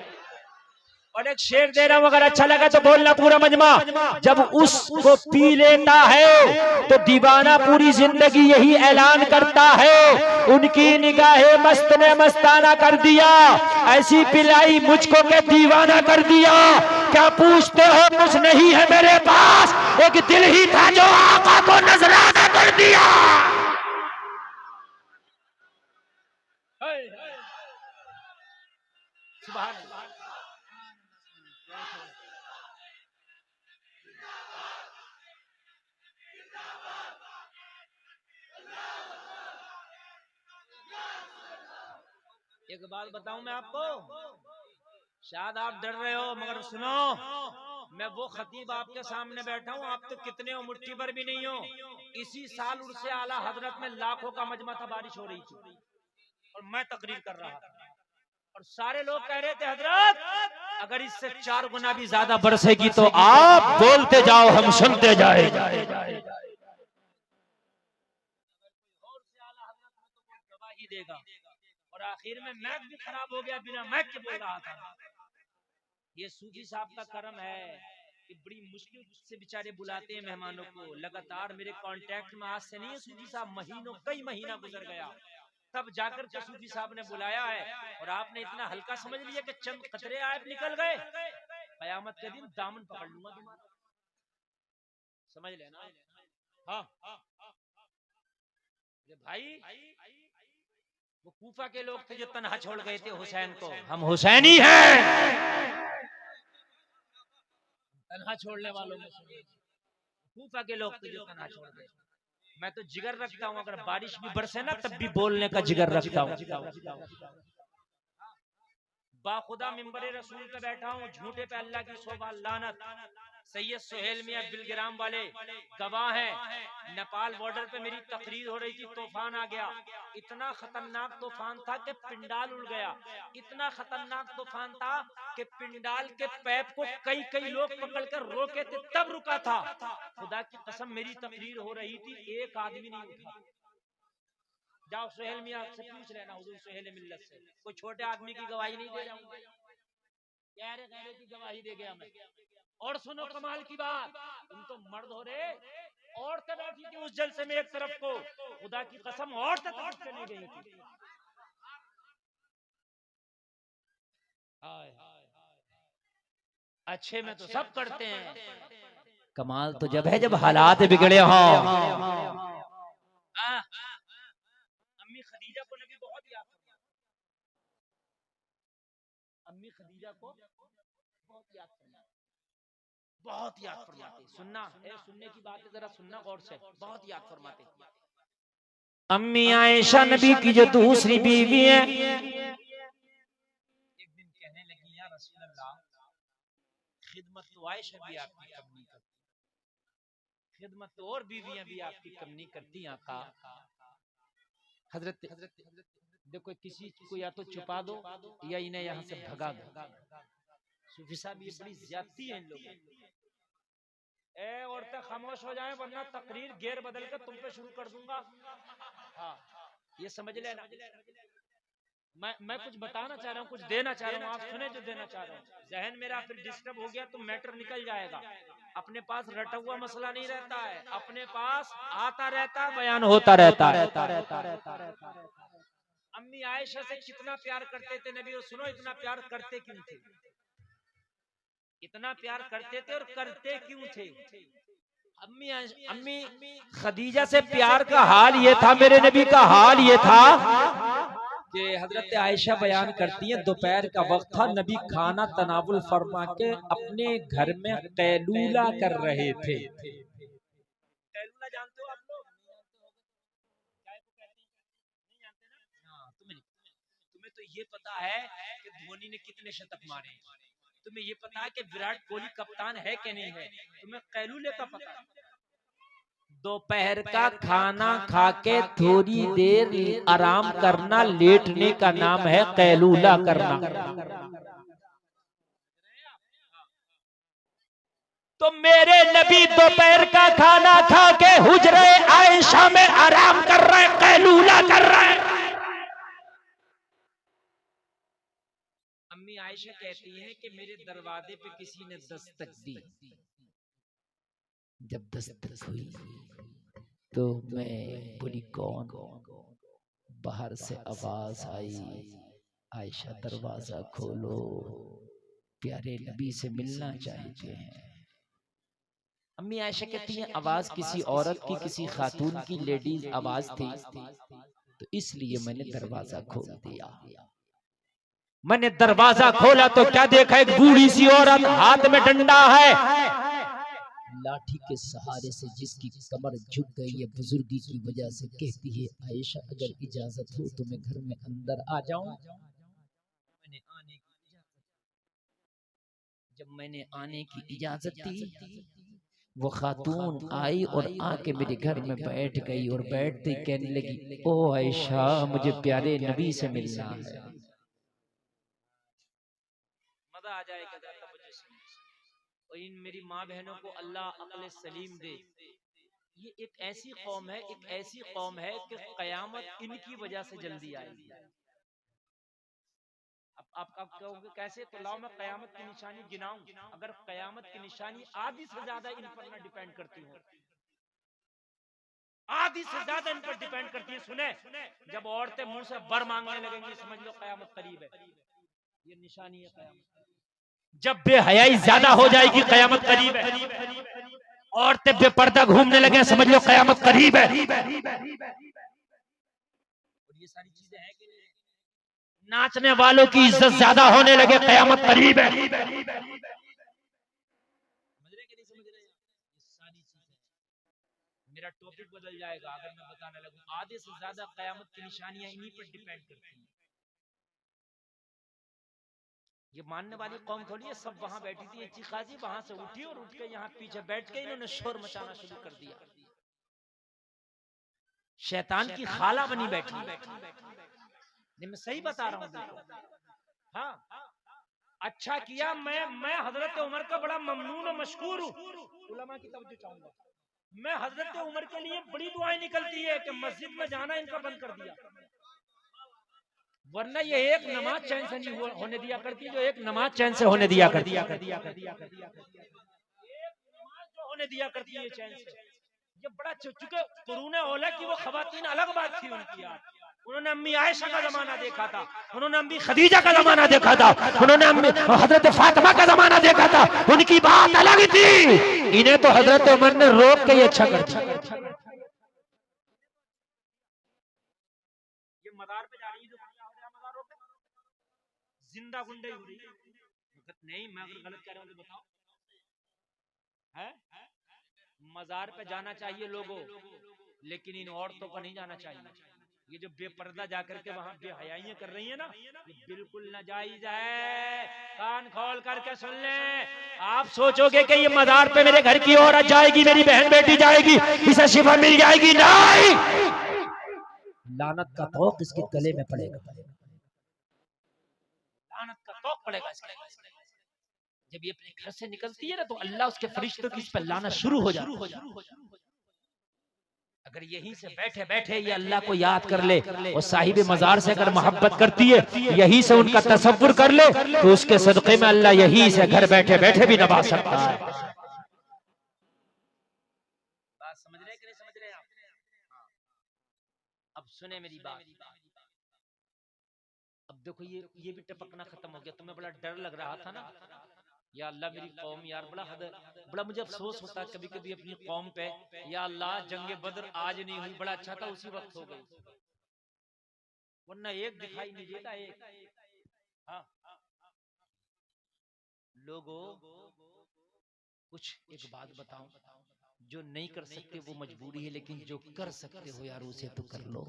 और एक शेर दे रहा हूं, अगर अच्छा लगा तो बोलना पूरा मजमा। जब उसको पी लेता है तो दीवाना पूरी जिंदगी यही ऐलान करता है, उनकी निगाहें मस्त ने मस्ताना कर दिया, ऐसी पिलाई मुझको के दीवाना कर दिया। क्या पूछते हो? कुछ नहीं है मेरे पास, एक दिल ही था जो आका को नजराना कर दिया। सुभान अल्लाह। एक बात बताऊं मैं आपको, शायद आप डर रहे हो मगर सुनो, मैं वो खतीब आपके सामने बैठा हूं, आप तो कितने हो मुट्ठी पर भी नहीं हो। इसी साल उर्से आला हजरत में लाखों का मजमा था, बारिश हो रही थी और मैं तकरीर कर रहा था और सारे लोग कह रहे थे हजरत अगर इससे 4 गुना भी ज्यादा बरसेगी तो आप बोलते जाओ हम सुनते जाएंगे। गवाही देगा। और आखिर में मैक भी खराब हो गया, बिना मैक के बोल रहा था। ये सूफी साहब का करम है कि बड़ी मुश्किल से बेचारे बुलाते हैं मेहमानों को। लगातार मेरे कांटेक्ट में आज से नहीं है सूफी साहब, महीनों कई महीना गुजर गया, तब जाकर के सूफी साहब ने बुलाया है। और आपने इतना हल्का समझ लिया कि चंद कतरे आयत निकल गए, कयामत के दिन दामन पकड़ लूंगा तुम्हारा, समझ लेना। हाँ भाई, वो कूफा के लोग थे जो तन्हा छोड़ गए थे हुसैन को, हम हुसैनी हैं, तन्हा छोड़ने वालों में से कूफा के लोग थे जो तन्हा छोड़ गए। मैं तो जिगर रखता हूँ, अगर बारिश भी बरसे ना तब भी बोलने का जिगर रखता हूँ। बाखुदा मिंबरे रसूल पे बैठा हूँ, झूठे पे अल्लाह की सोबा लानत। सैयद सुहेल मियां बिलगिराम वाले गवाह हैं। नेपाल बॉर्डर पे मेरी तकरीर हो रही थी, तूफान आ गया। इतना खतरनाक तूफान था कि पिंडाल उड़ गया। इतना खतरनाक तूफान था कि पिंडाल के पैप को कई कई लोग पकड़कर रोके थे, तब रुका था। खुदा की कसम मेरी तकरीर हो रही थी, एक आदमी नहीं उठा। जाओ सुहेल मियां से पूछ लेना, हुजूर सुहेल मिल्लत से, कोई छोटे आदमी की गवाही नहीं दे जाऊंगा, गहरे गहरे की गवाही दे गया मैं। और सुनो कमाल की बात, तुम तो मर्द हो रहे, औरतें बैठी थी उस जलसे में एक तरफ को, खुदा की कसम औरतें तक चली गई थी। अच्छे में तो सब करते हैं, कमाल तो जब है जब हालात बिगड़े हों। अम्मी खदीजा को नबी बहुत याद करते, अम्मी खदीजा को बहुत याद करते, बहुत याद फरमाते। सुनना है, सुनने की बात है, जरा सुनना गौर से, बहुत याद फरमाते। अम्मी आयशा नबी की जो दूसरी बीवी है, एक दिन कहने लगी या रसूल अल्लाह, खिदमत तो आयशा भी आपकी कम नहीं करती, खिदमत तो और बीवियां भी आपकी कम नहीं करती आका। हजरत देखो किसी को या तो छुपा दो या इन्हें यहाँ से भगा दो। सूफी साहब ये बड़ी ज्यादती है इन लोगों की। ए औरतें खामोश हो जाएं वरना तकरीर गेर बदल कर तुम पे शुरू कर दूंगा। हाँ ये समझ लेना, मैं कुछ बताना चाह रहा हूँ, कुछ देना चाह रहा हूँ, आप सुने जो देना चाह रहा हूँ। जहन मेरा फिर डिस्टर्ब हो गया तो मैटर निकल जाएगा। अपने पास रटा हुआ मसला नहीं रहता है, अपने पास आता रहता है, बयान होता रहता है। अम्मी आयशा से कितना प्यार करते थे नबी, और सुनो इतना प्यार करते क्यों थे, इतना प्यार करते थे और करते क्यों थे। अम्मी खदीजा से प्यार का हाल ये था, मेरे नबी का हाल ये था कि हजरत आयशा बयान करती है दोपहर का वक्त था, नबी खाना तनावुल फरमा के अपने घर में कैलूला कर रहे थे। कैलूला जानते हो आप लोग? क्या को कहते हैं? नहीं जानते ना? हाँ, तुम्हें तो ये पता है कि धोनी ने कितने शतक मारे, तुम्हें ये पता है कि विराट कोहली कप्तान है कि नहीं है, तुम्हें कैलूले का पता है। दोपहर का खाना खा के थोड़ी देर आराम करना, लेटने का नाम है कैलूला करना। तो मेरे नबी दोपहर का खाना खा के हुजरे आयशा में आराम कर रहे, कैलूला कर रहे। अम्मी आयशा कहती है कि मेरे दरवाजे पे किसी ने दस्तक दी। जब दस्तक हुई तो मैं बोली कौन? बाहर से आवाज आई, आयशा दरवाजा खोलो, प्यारे नबी से मिलना चाहते हैं। अम्मी आयशा कहती हैं आवाज किसी औरत की, किसी खातून की, लेडीज आवाज थी, तो इसलिए मैंने दरवाजा खोल दिया। मैंने दरवाजा खोला तो क्या देखा, एक बूढ़ी सी औरत, हाथ में डंडा है, लाठी के सहारे से जिसकी कमर झुक गई है बुजुर्गी की वजह से, कहती है आयशा अगर इजाजत हो तो मैं घर में अंदर आ जाऊं। जब मैंने आने की इजाजत दी, वो खातून आई और आके मेरे घर में बैठ गई, और बैठते कहने लगी ओ आयशा मुझे प्यारे नबी से मिलना है। मजा आ जाएगा और इन मेरी माँ बहनों को अल्लाह अक्ल सलीम दे। ये एक ऐसी कौम है, एक ऐसी कौम है कि कयामत इनकी वजह से जल्दी आएगी। अब आप कहोगे कैसे, तो लाओ मैं कयामत की निशानी गिनाऊं। अगर कयामत की निशानी आधी से ज्यादा इन पर ना डिपेंड करती हो, आधी से ज्यादा इन पर डिपेंड करती है। सुने, जब औरतें मुंह से बर मांगने लगेंगी समझ लो कयामत करीब है। ये निशानी है कयामत। जब बेहयाई ज्यादा हो जाएगी कयामत करीब है। औरतें बेपर्दा घूमने लगे समझ लो कयामत करीब है। ये सारी चीजें हैं कि नाचने वालों की इज्जत ज्यादा होने लगे कयामत करीब है। समझ रहे कि नहीं समझ रहे? ये सारी चीजें, मेरा टॉपिक बदल जाएगा अगर मैं बताने लगूं। आधे से ज्यादा कयामत की निशानियां इन्हीं पर डिपेंड करती हैं। ये मानने वाली कौम थोड़ी है, सब वहां बैठी थी, चिकाजी वहां से उठी और उठ के यहाँ पीछे बैठ के इन्होंने शोर मचाना शुरू कर दिया। शैतान की खाला बनी बैठी। मैं सही बता रहा हूँ। हाँ, अच्छा किया, मैं हजरत उमर का बड़ा ममनून और मशकूर हूँ। उलमा की तवज्जो चाहूंगा, मैं हजरत उमर के लिए बड़ी दुआएं निकलती है कि मस्जिद में जाना इनका बंद कर दिया, वरना ये एक नमाज चैन से नहीं होने दिया करती, जो एक नमाज चैन से होने दिया करती, एक नमाज जो होने दिया करती है चैन से। ये बड़ा चुके कुरूने औला की वो खवातीन अलग बात थी उनकी यार। उन्होंने अम्मी आयशा का जमाना देखा था, उन्होंने अम्मी खदीजा का जमाना देखा था, उन्होंने हजरत फातिमा का जमाना देखा था, उनकी बात अलग थी। इन्हें तो हजरत उमर ने रोक के ये अच्छा कर दिया। ये मदार पे जा रही है, मदारों पे जिंदा गुंडे हो रही नहीं, मैं अगर गलत कह रहा हूँ तो बताओ। है मजार पे जाना चाहिए लोगों, लेकिन इन औरतों को नहीं जाना चाहिए। ये जो बेपर्दा जाकर के वहां बेहयाइयां कर रही है ना, ये बिल्कुल नाजायज है। कान खोल करके सुन लें। आप सोचोगे कि ये मजार पे मेरे घर की औरत जाएगी, मेरी बहन बेटी जाएगी, इसे शिफा मिल जाएगी, नहीं, लानत का तौक इसके गले में पड़ेगा, लानत का तौक पड़ेगा इसके। जब ये अपने घर से निकलती है ना तो अल्लाह उसके फरिश्तों की इस पर लाना शुरू हो जाता है। अगर यहीं से बैठे बैठे ये अल्लाह को याद कर ले और साहिब मजार से अगर मोहब्बत करती है, यहीं से उनका तसव्वुर कर ले, तो उसके सदक़े में अल्लाह यहीं से घर बैठे बैठे भी नवाज सकता है। बात समझ रहे कि नहीं समझ रहे आप? अब सुने मेरी बात। अब देखो ये भी टपकना खत्म हो गया, तुम्हें बड़ा डर लग रहा था ना, या अल्लाह मेरी कौम यार बड़ा मुझे अफसोस होता है कभी कभी अपनी कौम पे, या अल्लाह जंगे बद्र आज नहीं हुई, बड़ा अच्छा था उसी वक्त हो गई, वरना एक दिखाई नहीं देता एक। हाँ लोगों कुछ एक बात बताऊं, जो नहीं कर सकते वो मजबूरी है, लेकिन जो कर सकते हो यार उसे तो कर लो।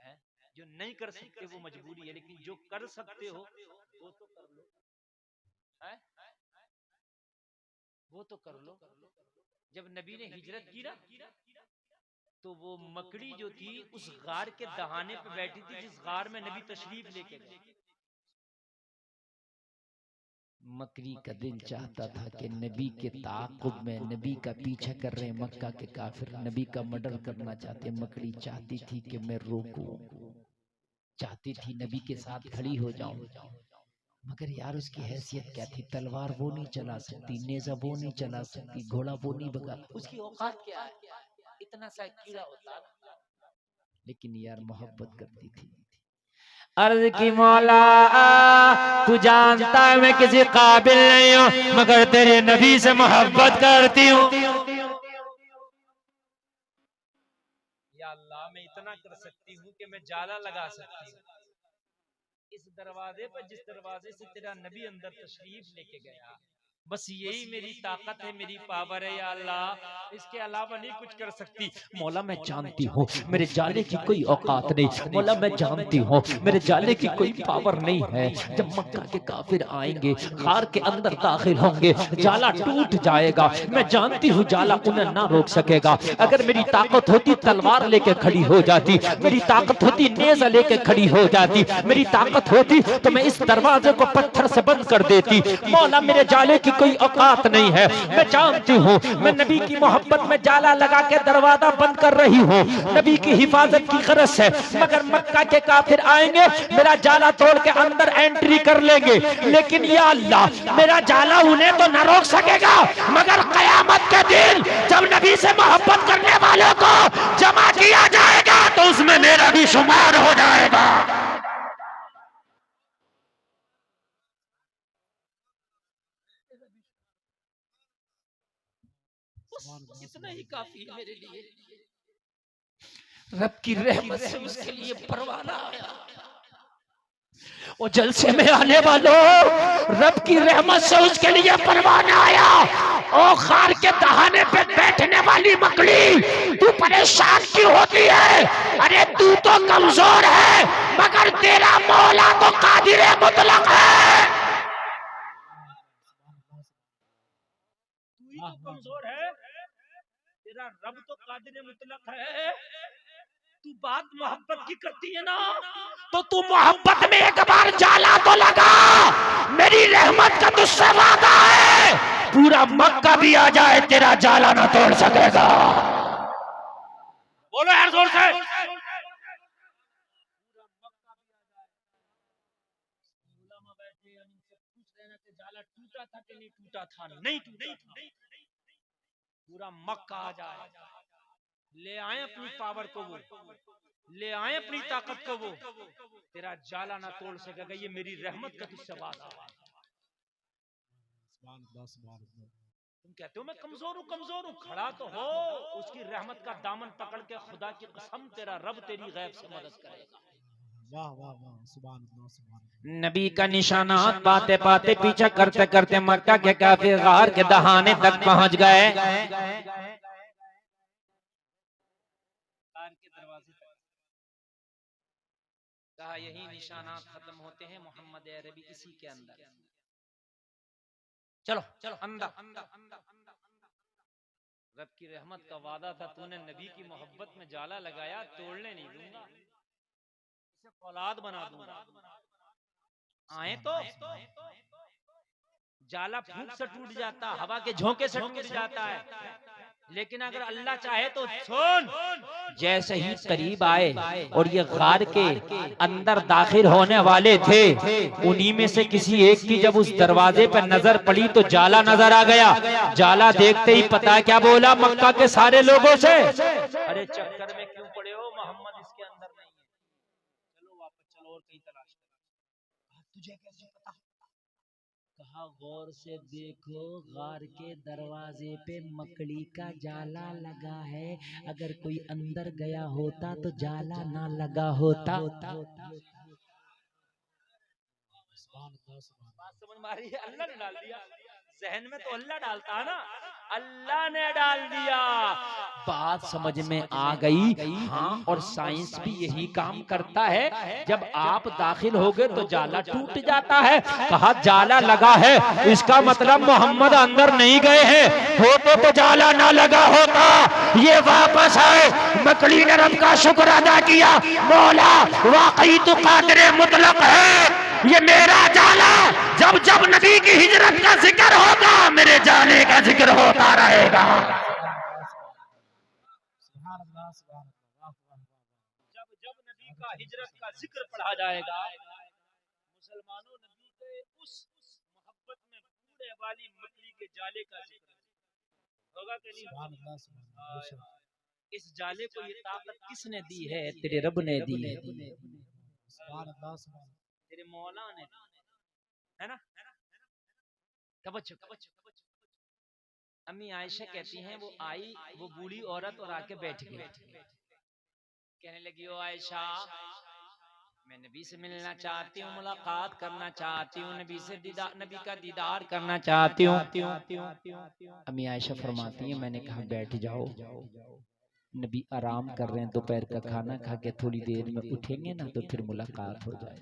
है? जो नहीं कर सकते वो मजबूरी है, लेकिन जो कर सकते हो वो तो कर लो। है? वो तो कर लो। जब नबी ने हिजरत की ना, तो वो मकड़ी जो थी उस गार के दहाने पे बैठी थी जिस गार में नबी तशरीफ लेके गए। मकड़ी का दिल चाहता था कि नबी के ताक़ुब में, नबी का पीछा कर रहे मक्का के काफिर, नबी का मर्डर करना चाहते। मकड़ी चाहती थी कि मैं रोकूं, चाहती थी नबी के साथ खड़ी हो जाऊं, मगर यार उसकी हैसियत क्या थी? तलवार वो नहीं चला सकती, नेजा वो नहीं चला सकती, घोड़ा वो नहीं भगा, उसकी औकात क्या है? इतना सा कीड़ा होता ना, लेकिन यार मोहब्बत करती थी। अर्ज की मौला तू जानता है मैं किसी काबिल नहीं हूँ, मगर तेरे नबी से मोहब्बत करती हूँ। या अल्लाह मैं इतना कर सकती हूँ कि मैं जाला लगा सकती हूँ इस दरवाजे पर जिस दरवाजे से तेरा नबी अंदर तशरीफ लेके गया, बस यही मेरी ताकत है, मेरी पावर है या अल्लाह, इसके अलावा नहीं कुछ कर सकती। मौला मैं जानती हूँ मेरे जाले की कोई औकात नहीं, मौला मैं जानती हूँ मेरे जाले की कोई पावर नहीं है। जब मक्का के काफिर आएंगे, खार के अंदर दाखिल होंगे, जाला टूट जाएगा। मैं जानती हूँ जाला उन्हें ना रोक सकेगा। अगर मेरी ताकत होती तलवार लेके खड़ी हो जाती, मेरी ताकत होती नेज़ा लेके खड़ी हो जाती, मेरी ताकत होती तो मैं इस दरवाजे को पत्थर से बंद कर देती। मौला मेरे जाले की कोई औकात नहीं है। मैं जानती हूँ मैं नबी की मोहब्बत में जाला लगा के दरवाजा बंद कर रही हूँ, नबी की हिफाजत की गरज से, मगर मक्का के काफिर आएंगे, मेरा जाला तोड़ के अंदर एंट्री कर लेंगे, लेकिन या अल्लाह मेरा जाला उन्हें तो न रोक सकेगा, मगर कयामत के दिन जब नबी से मोहब्बत करने वालों को जमा किया जाएगा तो उसमें मेरा भी शुमार हो जाएगा। इतना ही काफी है मेरे लिए। रब की रहमत से उसके लिए परवाना आया। वो जलसे में आने वालों, रब की रहमत से उसके लिए परवाना आया। ओ खार के दहाने पे बैठने वाली मकड़ी, तू परेशान क्यों होती है? अरे तू तो कमजोर है, मगर तेरा मौला तो कादिर मुतलक है। तू ही तो कमजोर है, तेरा रब तो कादिर मुतलक है। तू बात मोहब्बत की करती है ना, तो तू मोहब्बत में एक बार जाला तो लगा। मेरी रहमत का तुझसे वादा है, पूरा मक्का भी आ जाए तेरा जाला ना तोड़ सकेगा। बोलो यार जोर से। जाला टूटा था कि नहीं टूटा था? नहीं टूटा था। पूरा मक्का आ जाए, ले आए अपनी पावर को, वो ले आए अपनी ताकत को, वो तेरा जाला ना तोड़ सकेगा। ये मेरी रहमत का तुझसे वादा है। तुम कहते हो मैं कमजोर हूँ, खड़ा तो हो। उसकी रहमत का दामन पकड़ के खुदा की कसम तेरा रब तेरी गैब से मदद करेगा। वाह वाह वाह, सुभान अल्लाह सुभान अल्लाह। नबी का निशानात पाते पाते पीछा करते करते मक्का के काफिर गार के दहाने तक पहुंच गए। कहा यही निशानात खत्म होते हैं मोहम्मद अरबी इसी के अंदर। चलो चलो अंदर। रब की रहमत का वादा था, तूने नबी की मोहब्बत में जाला लगाया, तोड़ने नहीं दूंगा, इसे फौलाद बना दूंगा। आए तो जाला फूंक से टूट जाता, हवा के झोंके से टूट जाता है, लेकिन अगर अल्लाह चाहे तो सुन, जैसे ही करीब आए और ये गार के अंदर दाखिल होने वाले थे, उन्हीं में से किसी एक की जब उस दरवाजे पर नजर पड़ी तो जाला नजर आ गया। जाला देखते ही पता क्या बोला मक्का के सारे लोगों से, अरे चक्कर में क्यों पड़े हो, मोहम्मद इसके अंदर नहीं है, चलो वापस चलो और कहीं तलाश करो। तुझे कैसे पता? कहा गौर से देखो, गार के दरवाजे पे मकड़ी का जाला लगा है। अगर कोई अंदर गया होता तो जाला ना लगा होता। बात समझ में आ रही है? अल्लाह ने डाल दिया जहन में, तो अल्लाह डालता है ना, अल्लाह ने डाल दिया। बात समझ में आ गई। हाँ, और साइंस भी यही काम करता है। जब आप दाखिल हो गए तो जाला टूट जाता है। कहा जाला लगा है, इसका मतलब मोहम्मद अंदर नहीं गए हैं, होते तो जाला ना लगा होता। ये वापस आए, मकड़ी ने रब का शुक्र अदा किया, मौला वाकई तो कादिर मुतलक है। ये मेरा जाला, जब जब नबी की हिजरत का जिक्र होगा, मेरे जाने का जिक्र होता रहेगा। जब जब नबी का हिजरत का जिक्र पढ़ा जाएगा, मुसलमानों नबी के उस मोहब्बत में पूरे वाली मकड़ी के जाले का जिक्र होगा कि नहीं? इस जाले को ये ताकत किसने दी है? तेरे रब ने दी है, तेरे मौला ने दी है ना। तवज्जो, अम्मी आयशा कहती हैं, वो आई, वो बूढ़ी औरत, और आके बैठ गई, कहने लगी, ओ आयशा, मैं नबी से मिलना चाहती हूँ, मुलाकात करना चाहती हूँ, नबी से नबी का दीदार करना चाहती हूँ। अम्मी आयशा फरमाती है, मैंने कहा बैठ जाओ। नबी आराम कर रहे हैं, दोपहर का खाना खा के थोड़ी देर में उठेंगे ना तो फिर मुलाकात हो जाए।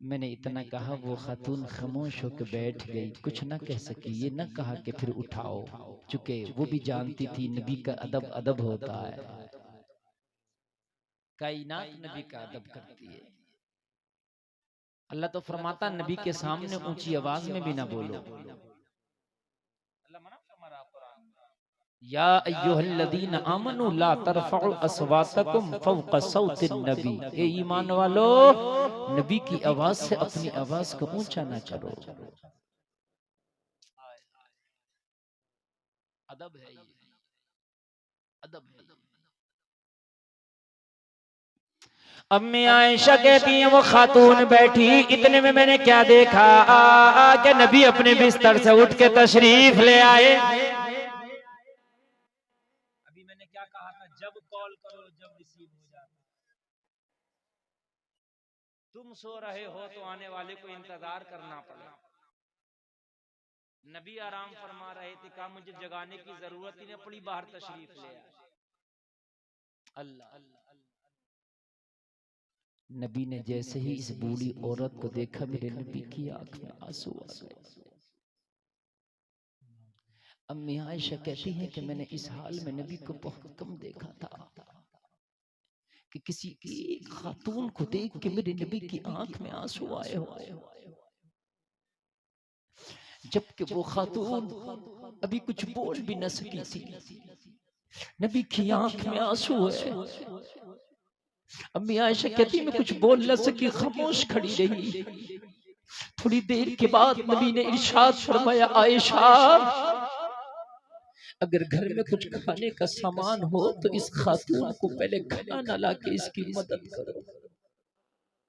मैंने इतना कहा, वो खातून खामोश होकर बैठ गई, कुछ ना कह सकी। ये ना कहा कि फिर उठाओ, चुके वो भी जानती थी नबी का अदब अदब होता है, कायनात नबी का अदब करती है। अल्लाह तो फरमाता नबी के सामने ऊंची आवाज में भी ना बोलो। या अय्युहल्लज़ीना आमनू ला तरफ़उ अस्वातकुम फ़ौक़ सौतिन नबी। ए ईमान वालो, नबी की आवाज से अपनी आवाज को ऊंचा ना करो। अदब है ये, अदब है। अम्मी आयशा कहती हैं, वो खातून बैठी, इतने में मैंने क्या देखा कि नबी अपने बिस्तर से उठ के तशरीफ ले आए। अभी मैंने क्या कहा था, जब कॉल करो जब रिसीव हो जाता। तुम सो रहे हो तो आने वाले को इंतजार करना पड़ा। नबी आराम फरमा रहे थे, कहा मुझे जगाने की जरूरत ही नहीं पड़ी, बाहर तशरीफ ले आए। अल्लाह, नबी ने जैसे ही इस बूढ़ी औरत को देखा, मेरे नबी की आंख में आंसू आ गए। अम्मी आयशा कहती हैं कि मैंने इस हाल में नबी को बहुत कम देखा था कि किसी एक खातून को देख के मेरे नबी की आंख में आंसू आए हो, जबकि वो खातून अभी कुछ बोल भी न सकी थी। नबी की आंख में आंसू है। अम्मी आयशा कहती मैं कुछ बोल न सकी, खामोश खड़ी रही। थोड़ी देर के बाद नबी ने इरशाद फरमाया, आयशा, अगर घर में कुछ खाने का सामान हो तो इस खातून को पहले खाना ला के इसकी मदद करो।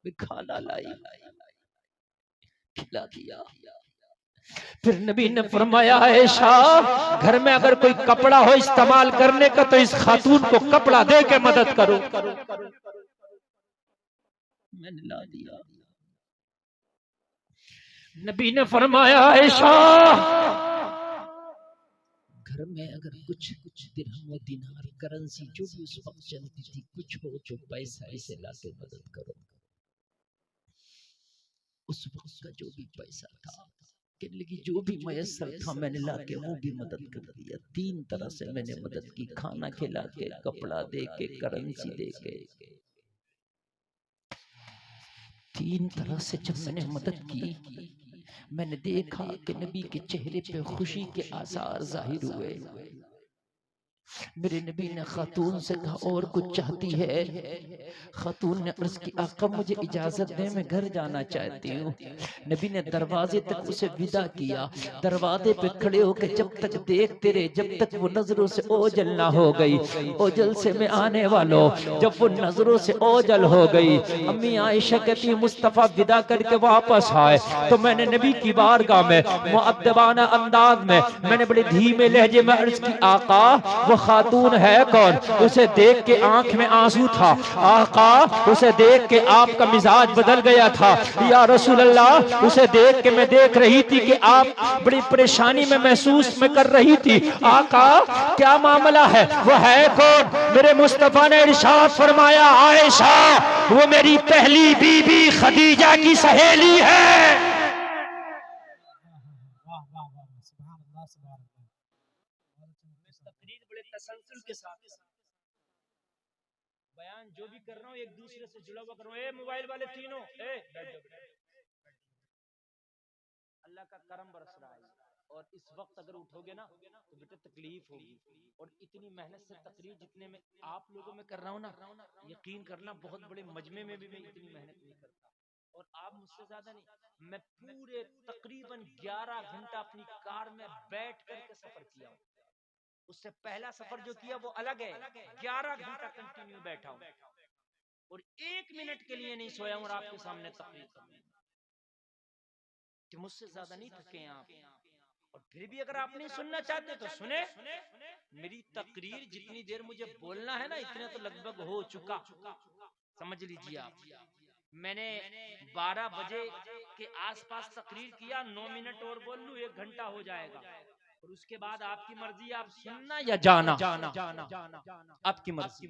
मैं खाना लाई, खिला दिया। फिर नबी ने फरमाया, आयशा, घर में अगर कोई कपड़ा हो इस्तेमाल करने का तो इस खातून को कपड़ा दे के मदद करो। मैंने ला दिया। नबी ने फरमाया, आयशा, घर में अगर कुछ दिरहम दिनार करेंसी जो भी उस वक्त चलती थी, कुछ हो जो पैसा इसे लाके मदद करो। उस वक्त का जो भी पैसा था, कि जो भी मयसर था, मैंने लाके वो भी मदद कर दिया। तीन तरह से मैंने मदद की, खाना खिला के, कपड़ा दे के, करेंसी दे के। तीन तरह से जब मैंने मदद की, मैंने देखा कि नबी के चेहरे पे खुशी के आसार जाहिर हुए। मेरे नबी ने खातून से कहा और कुछ चाहती है? खातून ने अर्ज की आका मुझे इजाजत दे, मैं घर जाना चाहती हूँ। नबी ने दरवाजे तक उसे विदा किया। दरवाजे पे खड़े होकर जब तक देखते रहे जब तक वो नजरों से ओझल ना हो गई। ओझल से में आने वालों, जब वो नजरों से ओझल हो गई, अम्मी आयशा कहती मुस्तफा विदा करके वापस आए तो मैंने नबी की बारगाह में मुअद्दबाना अंदाज में मैंने बड़े धीमे लहजे में अर्ज की आका वो खातून है कौन? उसे देख के आंख में आंसू था। आका उसे देख के आपका मिजाज बदल गया था। या रसूल अल्लाह उसे देख के मैं देख रही थी कि आप बड़ी परेशानी में महसूस में कर रही थी। आका क्या मामला है? वो है कौन? मेरे मुस्तफा ने इरशाद फरमाया आयशा वो मेरी पहली बीबी खदीजा की सहेली है। वाह वाह वाह सुभान अल्लाह सुभान अल्लाह। मैं तकरीर बड़े तसलसल के साथ कर रहा हूं। बयान जो भी कर रहा हूँ एक दूसरे से जुड़ा हुआ कर रहा हूँ। ए मोबाइल वाले तीनों बैठ जाओ, बैठ जाओ। अल्लाह का करम बरस रहा है और इस वक्त अगर उठोगे ना तो बेटा तकलीफ होगी। और इतनी मेहनत से तकरीर जितने में आप लोगों में कर रहा हूँ ना, यकीन करना बहुत बड़े मजमे में भी मैं इतनी मेहनत नहीं करता। और आप मुझसे ज्यादा नहीं, मैं पूरे तकरीबन 11 घंटा अपनी कार में बैठ करके सफर किया हूँ। उससे पहला सफर जो किया वो अलग है। 11 घंटा कंटिन्यू बैठा हूँ और 1 मिनट के लिए नहीं सोया हूँ और आपके सामने तकरीर कर रहा हूं कि मुझसे ज्यादा नहीं थके हैं आप। और फिर भी अगर आप नहीं सुनना चाहते तो सुने। मेरी तकरीर जितनी देर मुझे बोलना है ना इतने तो लगभग हो चुका, समझ लीजिए आप। मैंने 12 बजे के आसपास तकरीर किया, 9 मिनट और बोल लूं 1 घंटा हो जाएगा। और उसके बाद आपकी मर्जी, आप सुनना या जाना, आपकी मर्जी।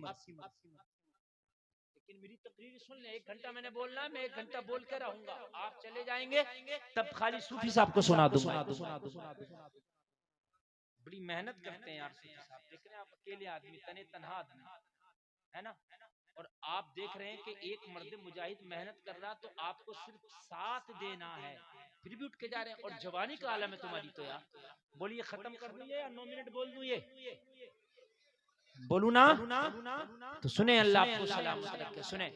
लेकिन मेरी तकरीर सुन ले। 1 घंटा मैंने बोलना है, मैं 1 घंटा बोल के रहूंगा। आप चले जाएंगे तब खाली सूफी साहब को सुना दूंगा। बड़ी मेहनत करते हैं यार सूफी साहब। देख रहे हैं आप, अकेले आदमी, तने तनहा आदमी है ना। और आप देख रहे हैं कि एक मर्द मुजाहिद मेहनत कर रहा तो आपको सिर्फ साथ देना है, फिर भी उठ के जा रहे हैं। और जवानी का आलम है तुम्हारी तो यार। बोलिए खत्म कर दूं ये या 9 मिनट बोल दूं? ये बोलू ना तो सुने, अल्लाह आपको सलामत रखे। सुने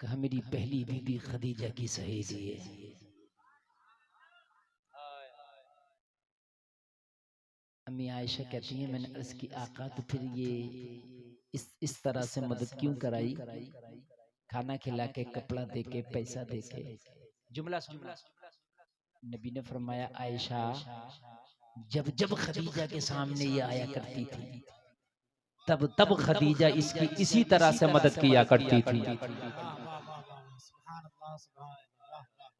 कहा मेरी पहली बीबी खदीजा की सहेली है। अम्मी आयशा कहती हैं मैंने अर्ज की आका तो फिर ये इस तरह से मदद क्यों कराई? खाना खिला के, कपड़ा दे के, पैसा दे के। जुमला सुनना। नबी ने फरमाया आयशा जब जब खदीजा के सामने ये आया करती थी तब तब खदीजा इसकी इसी तरह से मदद किया करती थी। वाह वाह वाह वाह सुभान अल्लाह सुभान अल्लाह वाह वाह।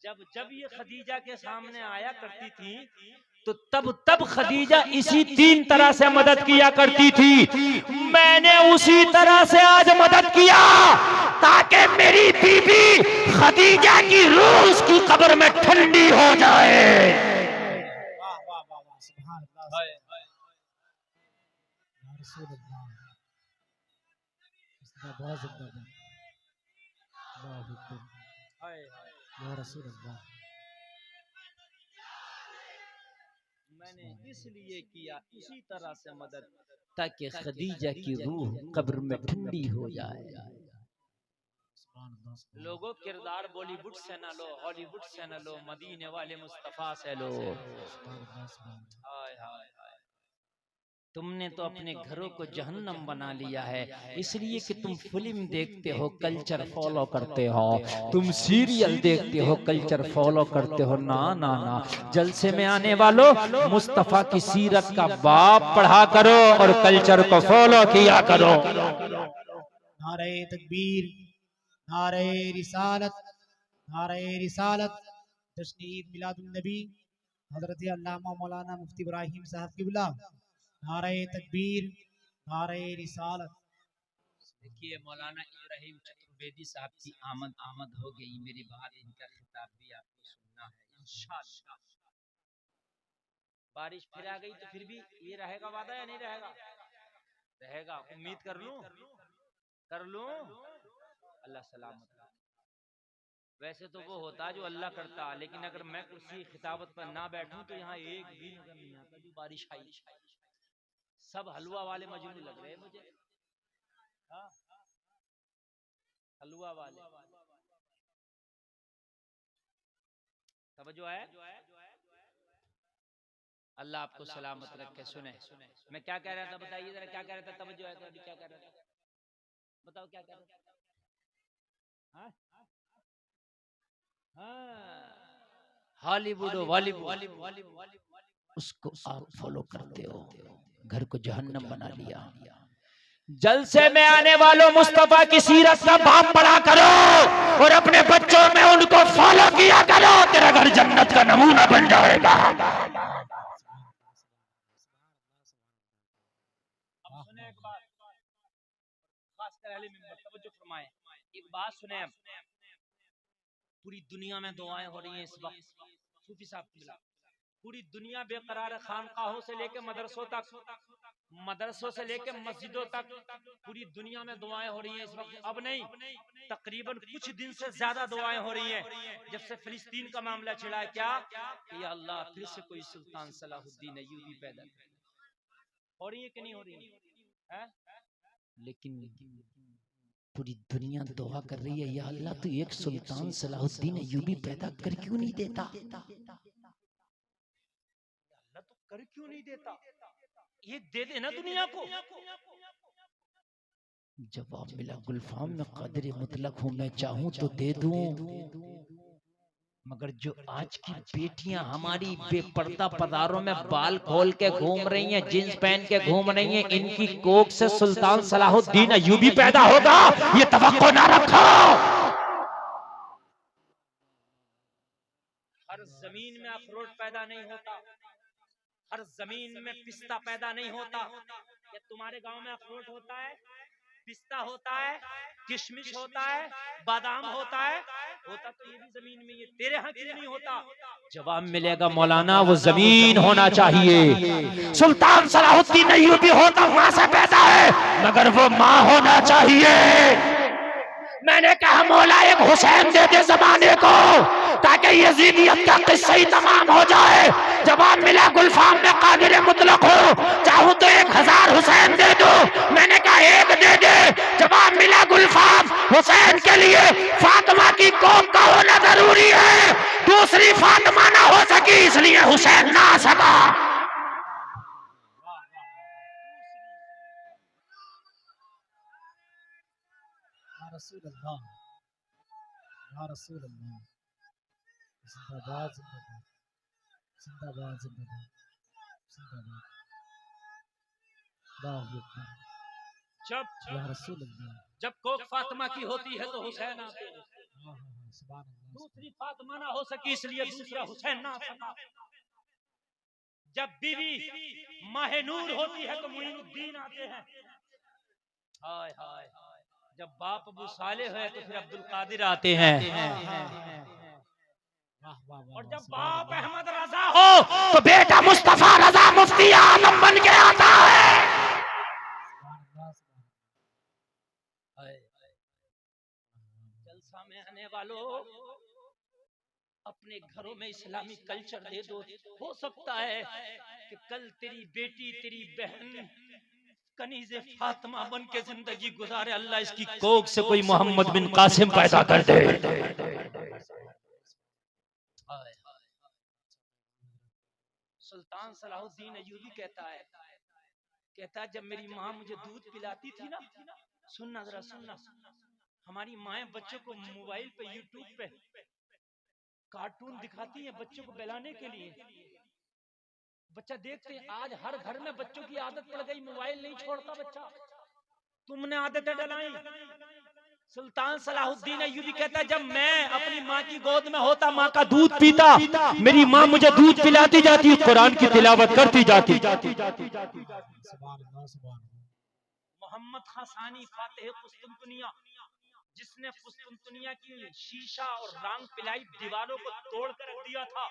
जब जब ये खदीजा के सामने आया करती थी तो तब तब खदीजा इसी 3 तरह से मदद किया करती थी। मैंने उसी तरह से आज मदद किया ताकि मेरी बीबी खदीजा की रूह उसकी कब्र में ठंडी हो जाए। वाह वाह वाह वाह सुभान अल्लाह या रसूल अल्लाह। इसका बहुत जिंदाबाद अल्लाहु अकबर या रसूल अल्लाह। मैंने इसलिए किया इसी तरह से मदद ताकि खदीजा की रूह कब्र में ठंडी हो जाए। लोगों किरदार बॉलीवुड से ना लो, हॉलीवुड से ना लो, मदीने वाले मुस्तफा से लो। हाय हाय हाय। तुमने तो अपने घरों को जहन्नम बना लिया है इसलिए कि तुम फिल्म देखते हो, कल्चर फॉलो करते हो, तुम सीरियल देखते हो, कल्चर फॉलो करते हो। ना ना ना, जलसे में आने वालों मुस्तफा की सीरत का बाप पढ़ा करो और कल्चर को फॉलो किया करो। नारे तकबीर, नारे रिसालत, नारे रिसालत। जश्न ईद मिलादुन नबी हजरत अल्लामा मौलाना मुफ्ती इब्राहिम साहब किबला। नारे तकबीर, नारे रिसालत। देखिए मौलाना इब्राहिम चतुर्वेदी साहब की आमद हो गई। मेरी बात, इनका खिताब भी आपको सुनना है इंशाअल्लाह। बारिश फिर आ गई तो फिर भी ये रहेगा वादा या नहीं रहेगा? रहेगा। उम्मीद कर लूं अल्लाह सलामत। वैसे तो वो होता जो अल्लाह करता, लेकिन अगर मैं कुर्सी खिताबत पर ना बैठूं तो यहाँ एक भी नजर नहीं आता। जो बारिश आई, सब हलवा वाले मजनू लग रहे हैं मुझे। हाँ, हलवा वाले। समझो है। अल्लाह आपको सलामत रखे। सुने, मैं क्या कह रहा था, बताइए जरा क्या कह रहा था। तवज्जो है, अभी क्या कह रहा था, बताओ क्या कह रहा था। हाँ? हॉलीवुड बॉलीवुड उसको आप फॉलो करते हो, घर को जहन्नम बना लिया। जलसे में आने वालों मुस्तफा की सीरत का बाप पढ़ा करो और अपने बच्चों में उनको फॉलो किया करो, तेरा घर जन्नत का नमूना बन जाएगा। सुने एक बात, खासकर अहले मिंबर तवज्जो फरमाएं। एक बात सुने, पूरी दुनिया में दुआएं हो रही हैं इस वक्त सूफी साहब की बिला। पूरी दुनिया बेकरार है, खानकाहों से लेकर मदरसों तक, मदरसों से लेकर मस्जिदों तक पूरी दुनिया में दुआएं हो रही हैं इस वक्त। अब नहीं, तकरीबन कुछ दिन से ज्यादा दुआएं हो रही हैं जब से फिलिस्तीन का मामला छिड़ा है। क्या कि या अल्लाह फिर से कोई सुल्तान सलाहुद्दीन अय्यूबी पैदा कर। हो रही है कि नहीं हो रही है? लेकिन पूरी दुनिया दुआ कर रही है, या अल्लाह तू एक सुल्तान सलाहुद्दीन अय्यूबी पैदा कर क्यों नहीं देता, अल्लाह तू कर क्यों नहीं देता, ये दे देना दुनिया को। जवाब मिला, गुलफाम में क़ादिर मुतलक हूं, मैं चाहूं तो दे दूं, मगर जो आज की बेटियां हमारी बेपर्दा पदारों में बाल खोल के घूम रही हैं, जींस पहन के घूम रही हैं, इनकी कोख से सुल्तान सलाहुद्दीन अय्यूबी पैदा होगा, ये तवक्को ना रखो। हर जमीन में अखरोट पैदा नहीं होता, हर जमीन में पिस्ता पैदा नहीं होता। ये तुम्हारे गांव में अखरोट होता है, पिस्ता होता है, किशमिश होता है, बादाम होता है, होता तो ये भी जमीन में, ये तेरे यहाँ क्यों नहीं होता। जवाब मिलेगा मौलाना, वो जमीन होना चाहिए। सुल्तान सलाहुद्दीन अय्यूबी होता वहां से पैदा है, मगर वो माँ होना चाहिए। मैंने कहा मौला एक हुसैन दे दे जमाने को, ताकि यजीदियत का किस्सा ही तमाम हो जाए। जवाब मिला, गुलफाम में क़ादिर मुतलक हो, चाहूं तो 1000 हुसैन दे दो। मैंने कहा एक दे दे। जवाब मिला, गुलफाम हुसैन के लिए फातिमा की कोख का होना जरूरी है, दूसरी फातिमा ना हो सकी इसलिए हुसैन ना आ सका। रसूल अल्लाह, या रसूल अल्लाह, जिंदाबाद जिंदाबाद जिंदाबाद जिंदाबाद जिंदाबाद। अल्लाहू अकबर। या रसूल अल्लाह, जब कोख फातिमा की होती है तो हुसैन आते हैं, सुभान अल्लाह। दूसरी फातिमा ना हो सकी इसलिए दूसरा हुसैन ना आ सका। जब बीवी माहे नूर होती है तो मुइनुद्दीन आते हैं। हाय हाय, जब बाप अबू सालेह है तो फिर अब्दुल कादिर आते हैं। और जब बाप अहमद रजा हो तो बेटा मुस्तफा रजा मुफ्ती आलम बन के आता है। जलसा में आने वालों, अपने घरों में इस्लामी कल्चर दे दो। हो सकता है कि कल तेरी बेटी, तेरी बहन कनीज़े फातिमा बन के जिंदगी गुजारे, अल्लाह इसकी कोख से कोई मोहम्मद बिन कासिम पैदा कर दे। सुल्तान सलाहुद्दीन अय्यूबी कहता है जब मेरी माँ मुझे दूध पिलाती थी ना, सुनना जरा सुनना, हमारी माएं बच्चों को मोबाइल पे, यूट्यूब पे कार्टून दिखाती हैं बच्चों को बहलाने के लिए। बच्चा देखते हैं, आज हर घर में बच्चों की आदत पड़ गई, मोबाइल नहीं छोड़ता बच्चा। तुमने आदतें डलाई। सुल्तान सलाहुद्दीन अय्यूबी कहता है जब मैं अपनी माँ की गोद में होता, माँ का दूध पीता, मेरी माँ मुझे दूध पिलाती जाती, कुरान की तिलावत करती जाती। मोहम्मद खासानी फातिह कुस्तुनतुनिया जिसने कुस्तुनतुनिया की शीशा और रांग पिलाई दीवारों को तोड़ कर रख दिया था,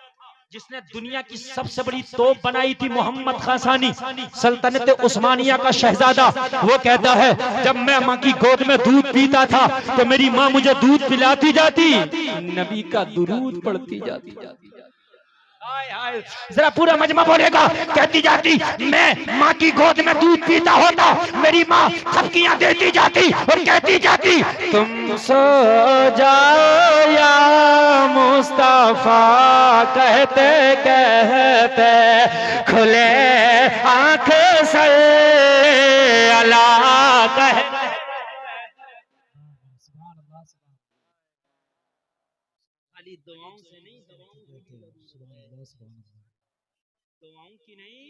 जिसने दुनिया की सबसे बड़ी तोप बनाई थी, मोहम्मद खासानी सल्तनत उस्मानिया का शहजादा, वो कहता है जब मैं माँ की गोद में दूध पीता था तो मेरी माँ मुझे दूध पिलाती जाती, नबी का दुरूद पढ़ती जाती। जरा पूरा मजमा बोलेगा, कहती जाती मैं माँ की गोद में दूध पीता होता, मेरी माँ थपकियां देती जाती और कहती जाती तुम सो जाओ या मुस्तफा, कहते कहते खुले आंख से अला कहते। खाली दुआओं से नहीं, दुआओं की नहीं,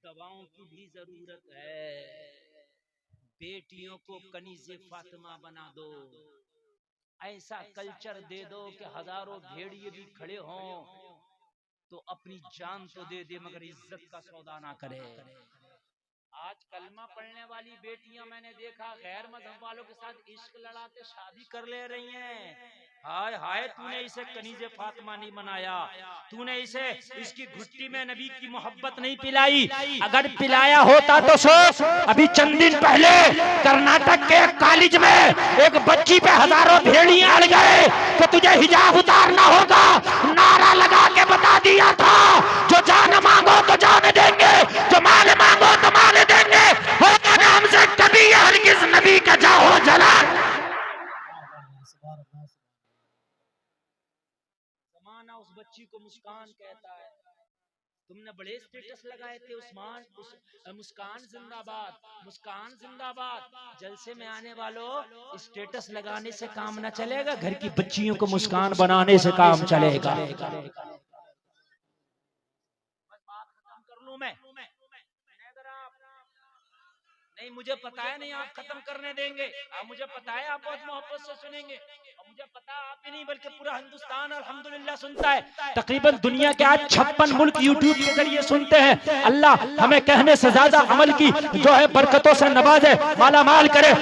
दवाओं की भी जरूरत है। बेटियों को कनीज़े फातिमा बना दो, ऐसा कल्चर दे दो कि हजारों भेड़िए भी खड़े हों तो अपनी जान तो दे दे मगर इज्जत का सौदा ना करे। आज कलमा पढ़ने वाली बेटियां मैंने देखा गैर मजहब वालों के साथ इश्क लड़ाते शादी कर ले रही हैं। हाय हाय, तूने इसे कनीज़े फातिमा नहीं बनाया, तूने इसे इसकी घुट्टी में नबी की मोहब्बत नहीं पिलाई। अगर पिलाया होता तो सोच, अभी चंद दिन पहले कर्नाटक के कॉलेज में एक बच्ची पे हजारों भेड़ियां अड़ गए तो तुझे हिजाब उतारना होगा। नारा लगा के बता दिया था जो जान मांगो तो जान देंगे, जो माल मांगो तो माल देंगे, होगा ना हमसे कभी हरगिज़ नबी का जाओ जला। जमाना उस बच्ची को मुस्कान कहता है। तुमने बड़े स्टेटस लगाए थे उस्मान, मुस्कान जिंदाबाद, मुस्कान जिंदाबाद। जलसे में आने वालों, स्टेटस लगाने से काम ना चलेगा, घर की बच्चियों को मुस्कान बनाने से काम चलेगा। बात खत्म कर लूं मैं, नहीं मुझे पता है नहीं आप खत्म करने देंगे, आप मुझे पता है आप बहुत मोहब्बत से सुनेंगे, और मुझे पता है आप ही नहीं बल्कि पूरा हिंदुस्तान अल्हम्दुलिल्लाह सुनता है। तकरीबन दुनिया के आज 56 मुल्क यूट्यूब के जरिए सुनते हैं। अल्लाह हमें कहने से ज्यादा अमल की जो है बरकतों से नवाजे, माला माल करे।